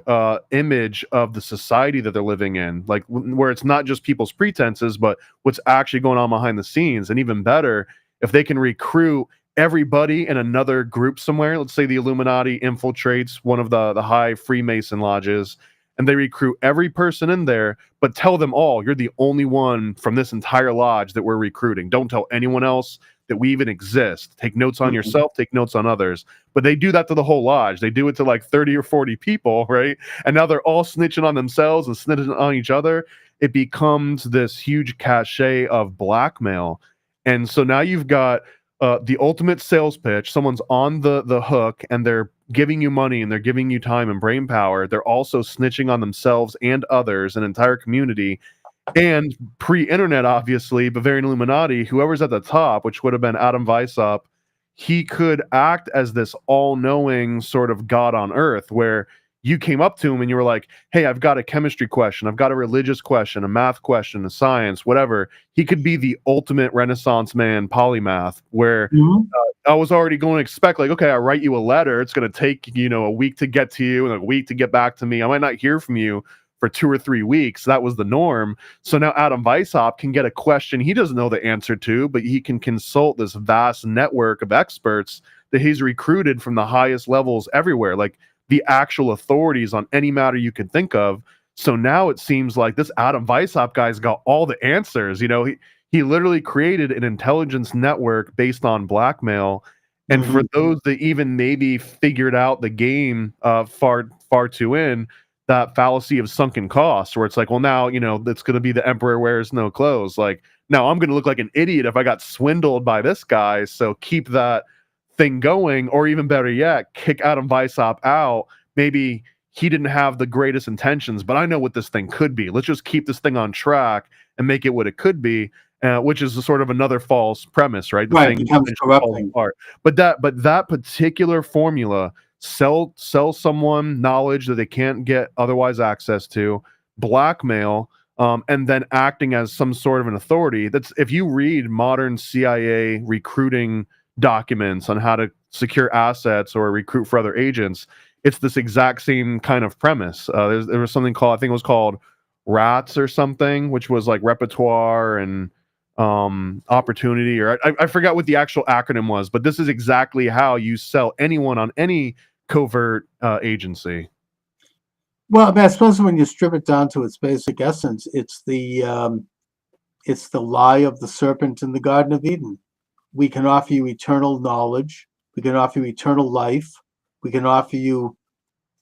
image of the society that they're living in, like where it's not just people's pretenses, but what's actually going on behind the scenes. And even better, if they can recruit everybody in another group somewhere, let's say the Illuminati infiltrates one of the high Freemason lodges, and they recruit every person in there, but tell them all, you're the only one from this entire lodge that we're recruiting. Don't tell anyone else that we even exist. Take notes on yourself, take notes on others. But they do that to the whole lodge. They do it to like 30 or 40 people, right? And now they're all snitching on themselves and snitching on each other. It becomes this huge cachet of blackmail. And so now you've got the ultimate sales pitch. Someone's on the hook, and they're giving you money, and they're giving you time and brain power. They're also snitching on themselves and others, an entire community. And pre-internet, obviously, Bavarian Illuminati, whoever's at the top, which would have been Adam Weishaupt, he could act as this all-knowing sort of God on earth, where you came up to him and you were like, hey, I've got a chemistry question, I've got a religious question, a math question, a science, whatever. He could be the ultimate Renaissance man polymath, where I was already going to expect, like, okay, I write you a letter, it's going to take, a week to get to you and a week to get back to me. I might not hear from you for 2 or 3 weeks. That was the norm. So now Adam Weishaupt can get a question he doesn't know the answer to, but he can consult this vast network of experts that he's recruited from the highest levels everywhere, like the actual authorities on any matter you could think of. So now it seems like this Adam Weishaupt guy's got all the answers. He literally created an intelligence network based on blackmail. And for those that even maybe figured out the game far too in, that fallacy of sunken costs, where it's like, well, now, it's going to be the emperor wears no clothes. Like, now I'm going to look like an idiot if I got swindled by this guy. So keep that thing going, or even better yet, kick Adam Weishaupt out. Maybe he didn't have the greatest intentions, but I know what this thing could be. Let's just keep this thing on track and make it what it could be, which is sort of another false premise, right? The thing becomes corrupting. But that particular formula, sell someone knowledge that they can't get otherwise access to, blackmail, and then acting as some sort of an authority. That's, if you read modern CIA recruiting documents on how to secure assets or recruit for other agents, it's this exact same kind of premise. There was something called, I think it was called RATS or something, which was like repertoire and opportunity, or I forgot what the actual acronym was, but this is exactly how you sell anyone on any covert agency. Well, I mean, I suppose when you strip it down to its basic essence, it's the lie of the serpent in the Garden of Eden. We can offer you eternal knowledge. We can offer you eternal life. We can offer you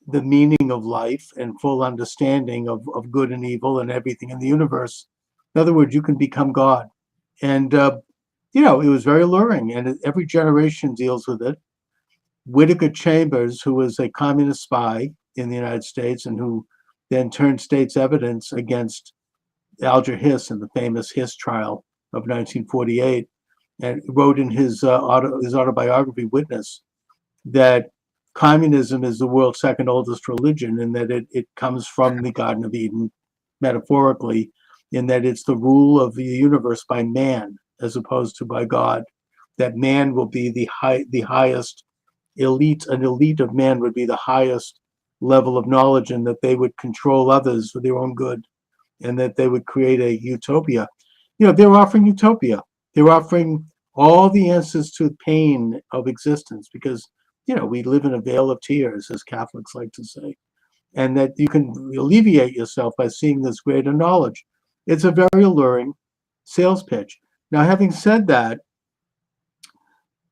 the meaning of life and full understanding of good and evil and everything in the universe. In other words, you can become God. And, it was very alluring, and every generation deals with it. Whittaker Chambers, who was a communist spy in the United States and who then turned state's evidence against Alger Hiss in the famous Hiss trial of 1948, and wrote in his autobiography, Witness, that communism is the world's second oldest religion, and that it comes from the Garden of Eden, metaphorically, in that it's the rule of the universe by man as opposed to by God. That man will be the highest elite. An elite of man would be the highest level of knowledge, and that they would control others for their own good, and that they would create a utopia. They're offering utopia. They're offering all the answers to the pain of existence, because we live in a vale of tears, as Catholics like to say, and that you can alleviate yourself by seeing this greater knowledge. It's a very alluring sales pitch. Now, having said that,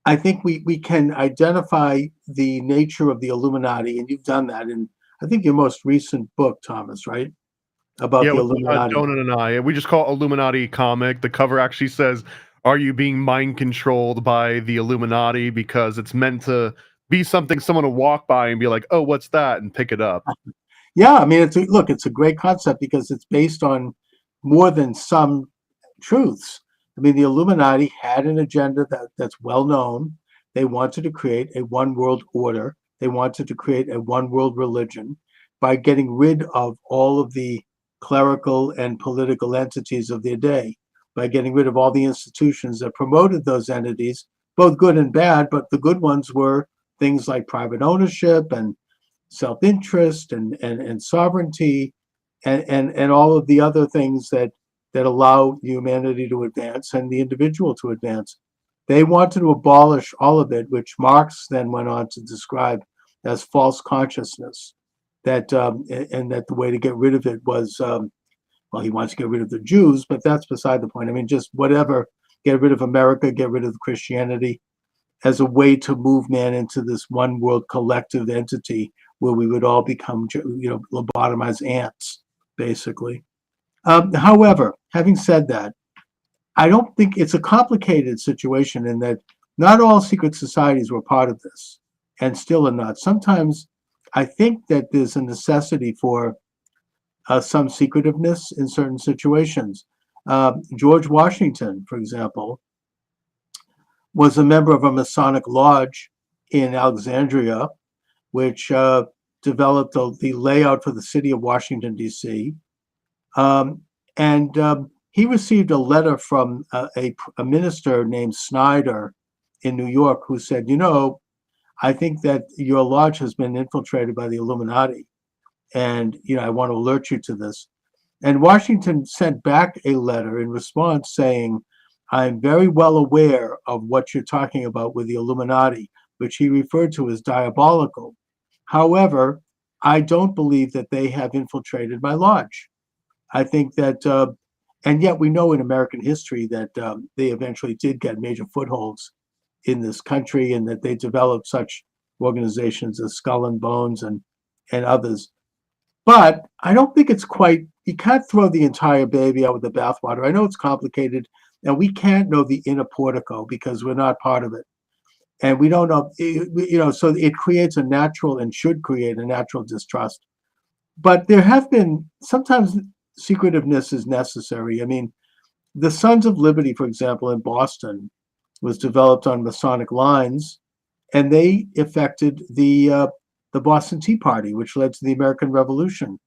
I think we can identify the nature of the Illuminati, and you've done that in, I think, your most recent book, Thomas, right? About the Illuminati. Donut and I. We just call it Illuminati comic. The cover actually says, "Are you being mind controlled by the Illuminati?" Because it's meant to be something someone will walk by and be like, "Oh, what's that?" and pick it up. Yeah, I mean, it's a great concept because it's based on more than some truths. I mean, the Illuminati had an agenda that's well known. They wanted to create a one world order. They wanted to create a one world religion by getting rid of all of the clerical and political entities of their day, by getting rid of all the institutions that promoted those entities, both good and bad. But the good ones were things like private ownership and self-interest and sovereignty and all of the other things that allow humanity to advance and the individual to advance. They wanted to abolish all of it, which Marx then went on to describe as false consciousness. That and that the way to get rid of it was, he wants to get rid of the Jews, but that's beside the point. I mean, just whatever, get rid of America, get rid of Christianity, as a way to move man into this one world collective entity where we would all become, lobotomized ants, basically. However, having said that, I don't think it's a complicated situation in that Not all secret societies were part of this, and still are not. Sometimes I think that there's a necessity for some secretiveness in certain situations. George Washington, for example, was a member of a Masonic lodge in Alexandria, which developed the layout for the city of Washington, D.C. Um, and he received a letter from a minister named Snyder in New York who said, I think that your lodge has been infiltrated by the Illuminati. And, I want to alert you to this. And Washington sent back a letter in response saying, I'm very well aware of what you're talking about with the Illuminati, which he referred to as diabolical. However, I don't believe that they have infiltrated my lodge. I think that, and yet we know in American history that they eventually did get major footholds in this country and that they developed such organizations as Skull and Bones and others. But I don't think it's quite, you can't throw the entire baby out with the bathwater. I know it's complicated and we can't know the inner portico because we're not part of it. And we don't know, so it creates a natural and should create a natural distrust. But there have been, sometimes secretiveness is necessary. I mean, the Sons of Liberty, for example, in Boston was developed on Masonic lines, and they effected the Boston Tea Party, which led to the American Revolution.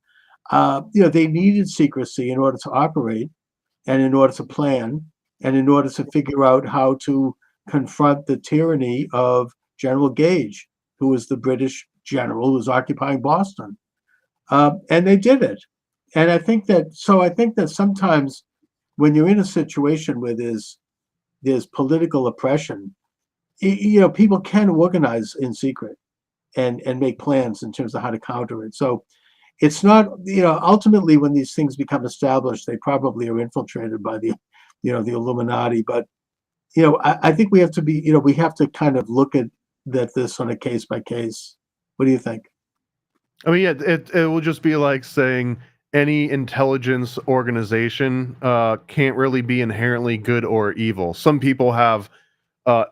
They needed secrecy in order to operate and in order to plan and in order to figure out how to confront the tyranny of General Gage, who was the British general who was occupying Boston. And they did it. And I think that sometimes when you're in a situation where there's political oppression, people can organize in secret and make plans in terms of how to counter it. So it's not, ultimately when these things become established, they probably are infiltrated by the Illuminati. But, I think we have to be, we have to kind of look at this on a case by case. What do you think? I mean, yeah, it will just be like saying any intelligence organization can't really be inherently good or evil. Some people have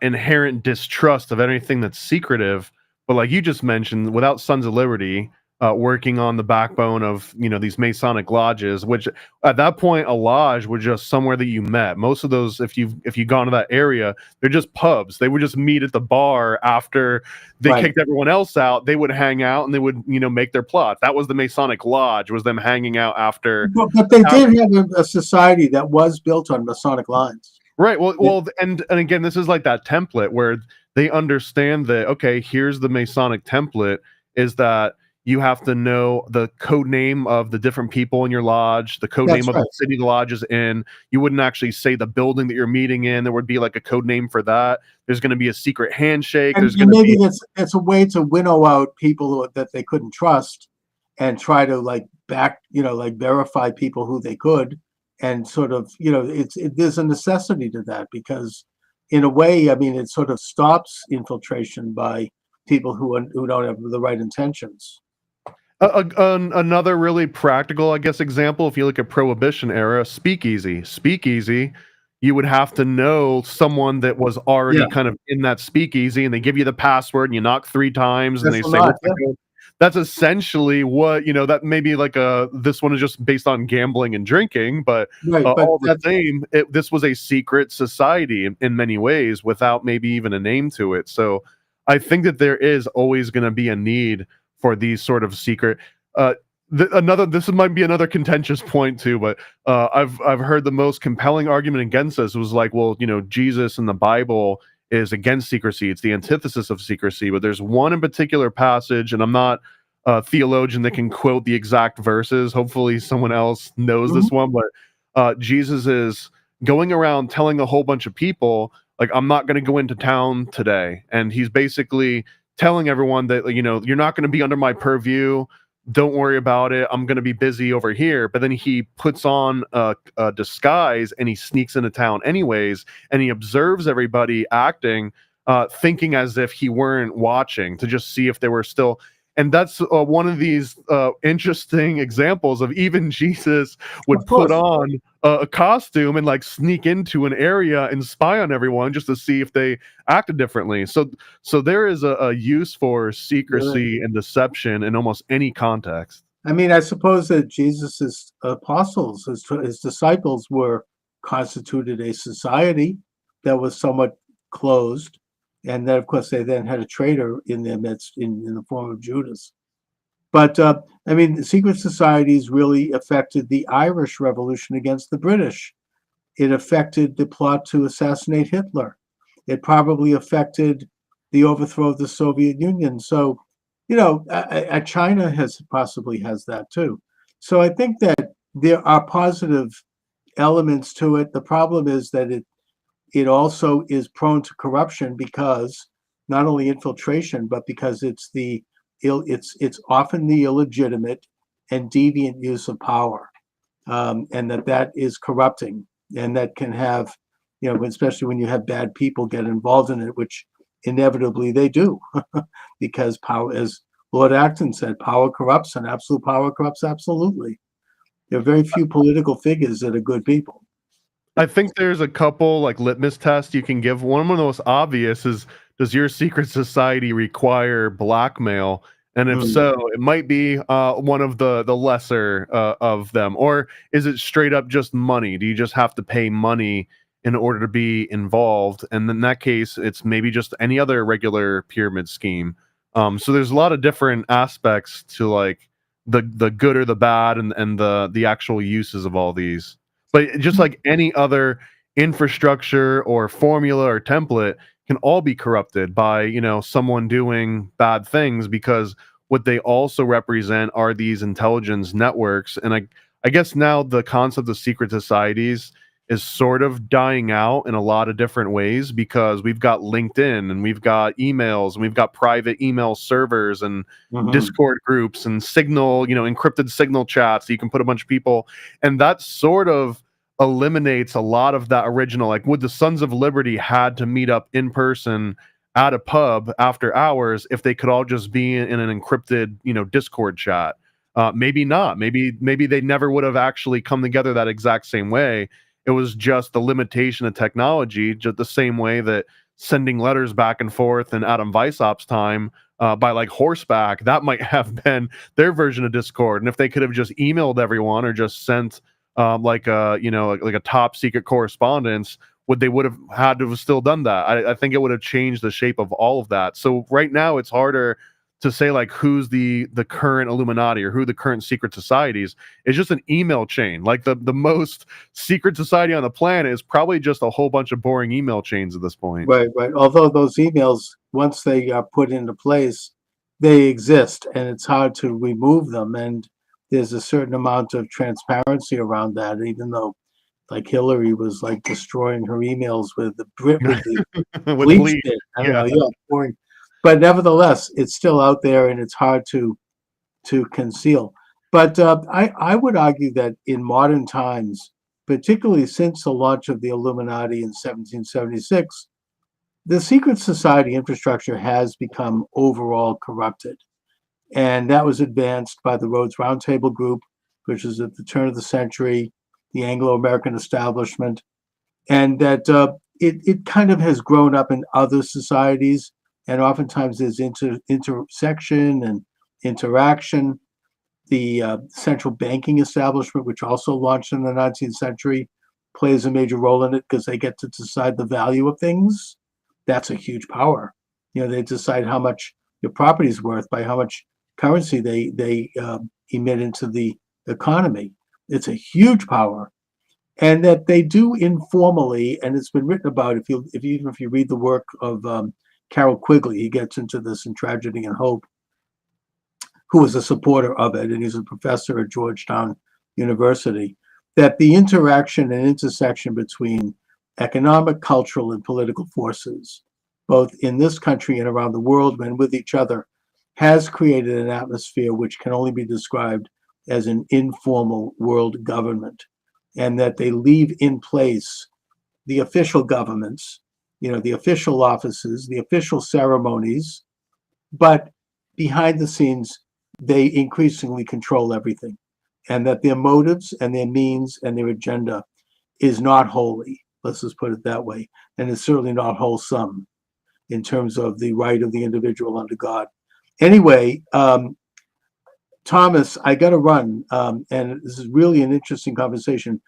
inherent distrust of anything that's secretive, but like you just mentioned, without Sons of Liberty working on the backbone of these Masonic lodges, which at that point a lodge was just somewhere that you met. Most of those, if you've gone to that area, they're just pubs. They would just meet at the bar after they Right. kicked everyone else out. They would hang out and they would make their plot. That was the Masonic lodge, was them hanging out after. But they did have a society that was built on Masonic lines. Right. Well, and again, this is like that template where they understand that, okay, here's the Masonic template, is that you have to know the code name of the different people in your lodge, the code name of the city the lodge is in. You wouldn't actually say the building that you're meeting in. There would be like a code name for that. There's going to be a secret handshake. And maybe that's a way to winnow out people that they couldn't trust and try to verify people who they could. And sort of, there's a necessity to that because in a way, I mean, it sort of stops infiltration by people who don't have the right intentions. Another really practical, I guess, example, if you look at Prohibition era, speakeasy, you would have to know someone that was already kind of in that speakeasy, and they give you the password, and you knock 3 times, and they say, what's the code? That's essentially what, that may be like this one is just based on gambling and drinking, but all the same, this was a secret society in many ways without maybe even a name to it. So I think that there is always going to be a need for these sort of secret. This might be another contentious point too, but I've heard the most compelling argument against this was like, well, Jesus in the Bible is against secrecy. It's the antithesis of secrecy. But there's one in particular passage, and I'm not a theologian that can quote the exact verses. Hopefully someone else knows this one, but Jesus is going around telling a whole bunch of people, like, I'm not going to go into town today. And he's basically telling everyone that, you're not going to be under my purview. Don't worry about it. I'm going to be busy over here. But then he puts on a disguise and he sneaks into town anyways. And he observes everybody acting, thinking as if he weren't watching to just see if they were still. And that's one of these interesting examples of even Jesus would Of put course. on a costume and like sneak into an area and spy on everyone just to see if they acted differently. So there is a use for There is. secrecy and deception in almost any context. I mean, I suppose that Jesus's apostles, his disciples, were constituted a society that was somewhat closed, and then, of course, they then had a traitor in their midst in the form of Judas. But I mean, secret societies really affected the Irish Revolution against the British. It affected the plot to assassinate Hitler. It probably affected the overthrow of the Soviet Union. So, China possibly has that too. So I think that there are positive elements to it. The problem is that it also is prone to corruption because not only infiltration, but because it's often the illegitimate and deviant use of power, and that is corrupting, and that can have, especially when you have bad people get involved in it, which inevitably they do, because power, as Lord Acton said, power corrupts, and absolute power corrupts absolutely. There are very few political figures that are good people. I think there's a couple like litmus tests you can give. One of the most obvious is, does your secret society require blackmail? And if Mm. so, it might be one of the lesser of them. Or is it straight up just money? Do you just have to pay money in order to be involved? And in that case, it's maybe just any other regular pyramid scheme. So there's a lot of different aspects to like the good or the bad and the actual uses of all these. But just like any other infrastructure or formula or template can all be corrupted by, someone doing bad things, because what they also represent are these intelligence networks. And I guess now the concept of secret societies is sort of dying out in a lot of different ways, because we've got LinkedIn and we've got emails and we've got private email servers and Mhm. Discord groups and Signal, encrypted Signal chats. So you can put a bunch of people, and that sort of eliminates a lot of that original. Like, would the Sons of Liberty had to meet up in person at a pub after hours if they could all just be in an encrypted, Discord chat? Maybe not. Maybe they never would have actually come together that exact same way. It was just the limitation of technology, just the same way that sending letters back and forth in Adam Weishaupt's time by like horseback, that might have been their version of Discord. And if they could have just emailed everyone or just sent like a top secret correspondence, would have had to have still done that? I think it would have changed the shape of all of that. So right now it's harder to say like who's the current Illuminati or who the current secret societies. It's just an email chain. Like the most secret society on the planet is probably just a whole bunch of boring email chains at this point. Right, right. Although those emails, once they are put into place, they exist, and it's hard to remove them. And there's a certain amount of transparency around that, even though, like, Hillary was like destroying her emails with the With bleach bleach. bit. I don't Yeah. know, yeah, boring. But nevertheless, it's still out there, and it's hard to conceal. But I would argue that in modern times, particularly since the launch of the Illuminati in 1776, the secret society infrastructure has become overall corrupted. And that was advanced by the Rhodes Roundtable Group, which was at the turn of the century, the Anglo American establishment, and that it kind of has grown up in other societies. And oftentimes there's intersection and interaction. The central banking establishment, which also launched in the 19th century, plays a major role in it because they get to decide the value of things. That's a huge power. They decide how much your property is worth by how much currency they emit into the economy. It's a huge power, and that they do informally, and it's been written about. If you read the work of Carroll Quigley, he gets into this in Tragedy and Hope, who was a supporter of it, and he's a professor at Georgetown University, that the interaction and intersection between economic, cultural, and political forces, both in this country and around the world and with each other, has created an atmosphere which can only be described as an informal world government, and that they leave in place the official governments, the official offices, the official ceremonies, but behind the scenes, they increasingly control everything, and that their motives and their means and their agenda is not holy. Let's just put it that way. And it's certainly not wholesome in terms of the right of the individual under God. Anyway, Thomas, I got to run, and this is really an interesting conversation.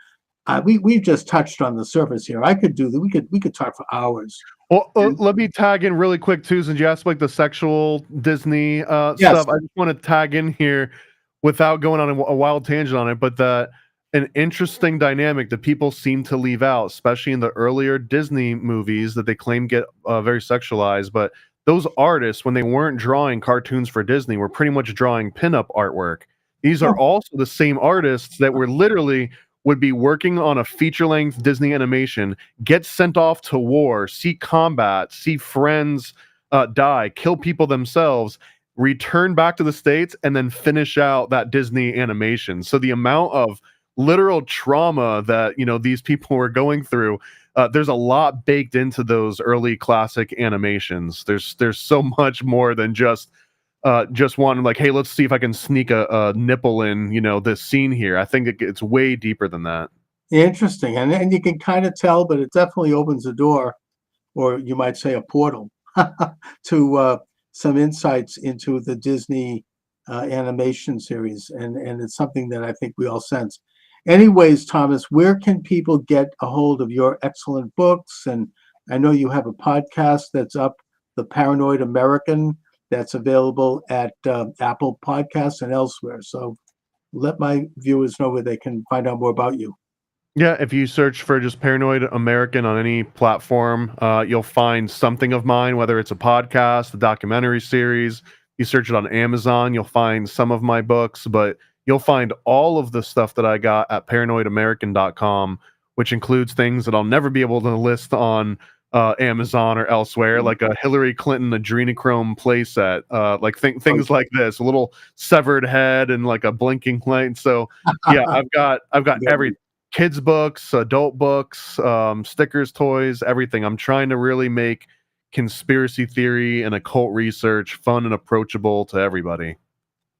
We've just touched on the surface here. I could do that. We could talk for hours. Well, let me tag in really quick too, since you asked like the sexual Disney Yes. stuff. I just want to tag in here without going on a wild tangent on it, but that an interesting dynamic that people seem to leave out, especially in the earlier Disney movies that they claim get very sexualized. But those artists, when they weren't drawing cartoons for Disney, were pretty much drawing pinup artwork. These are also the same artists that were literally would be working on a feature-length Disney animation, get sent off to war, see combat, see friends die, kill people themselves, return back to the States, and then finish out that Disney animation. So the amount of literal trauma that these people were going through, there's a lot baked into those early classic animations. There's so much more than just one like, hey, let's see if I can sneak a nipple in this scene here. I think it's way deeper than that. Interesting, and you can kind of tell, but it definitely opens a door, or you might say a portal, to some insights into the Disney animation series, and it's something that I think we all sense. Anyways, Thomas, where can people get a hold of your excellent books? And I know you have a podcast that's up, The Paranoid American, that's available at Apple Podcasts and elsewhere. So let my viewers know where they can find out more about you. Yeah, if you search for just Paranoid American on any platform, you'll find something of mine, whether it's a podcast, a documentary series. You search it on Amazon, you'll find some of my books, but you'll find all of the stuff that I got at paranoidamerican.com, which includes things that I'll never be able to list on Amazon or elsewhere, like a Hillary Clinton adrenochrome playset, like things like this, a little severed head and like a blinking light. So yeah, I've got every kids books, adult books, stickers, toys, everything. I'm trying to really make conspiracy theory and occult research fun and approachable to everybody.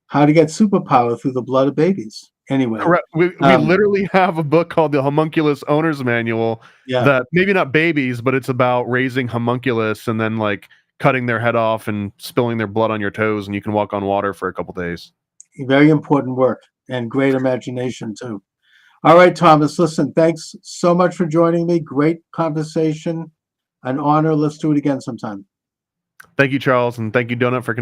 How to get superpower through the blood of babies. Anyway, correct. We literally have a book called the Homunculus Owner's Manual. Yeah. That maybe not babies, but it's about raising homunculus and then like cutting their head off and spilling their blood on your toes, and you can walk on water for a couple days. Very important work and great imagination too. All right, Thomas, listen, thanks so much for joining me. Great conversation, an honor. Let's do it again sometime. Thank you, Charles, and thank you, Donut, for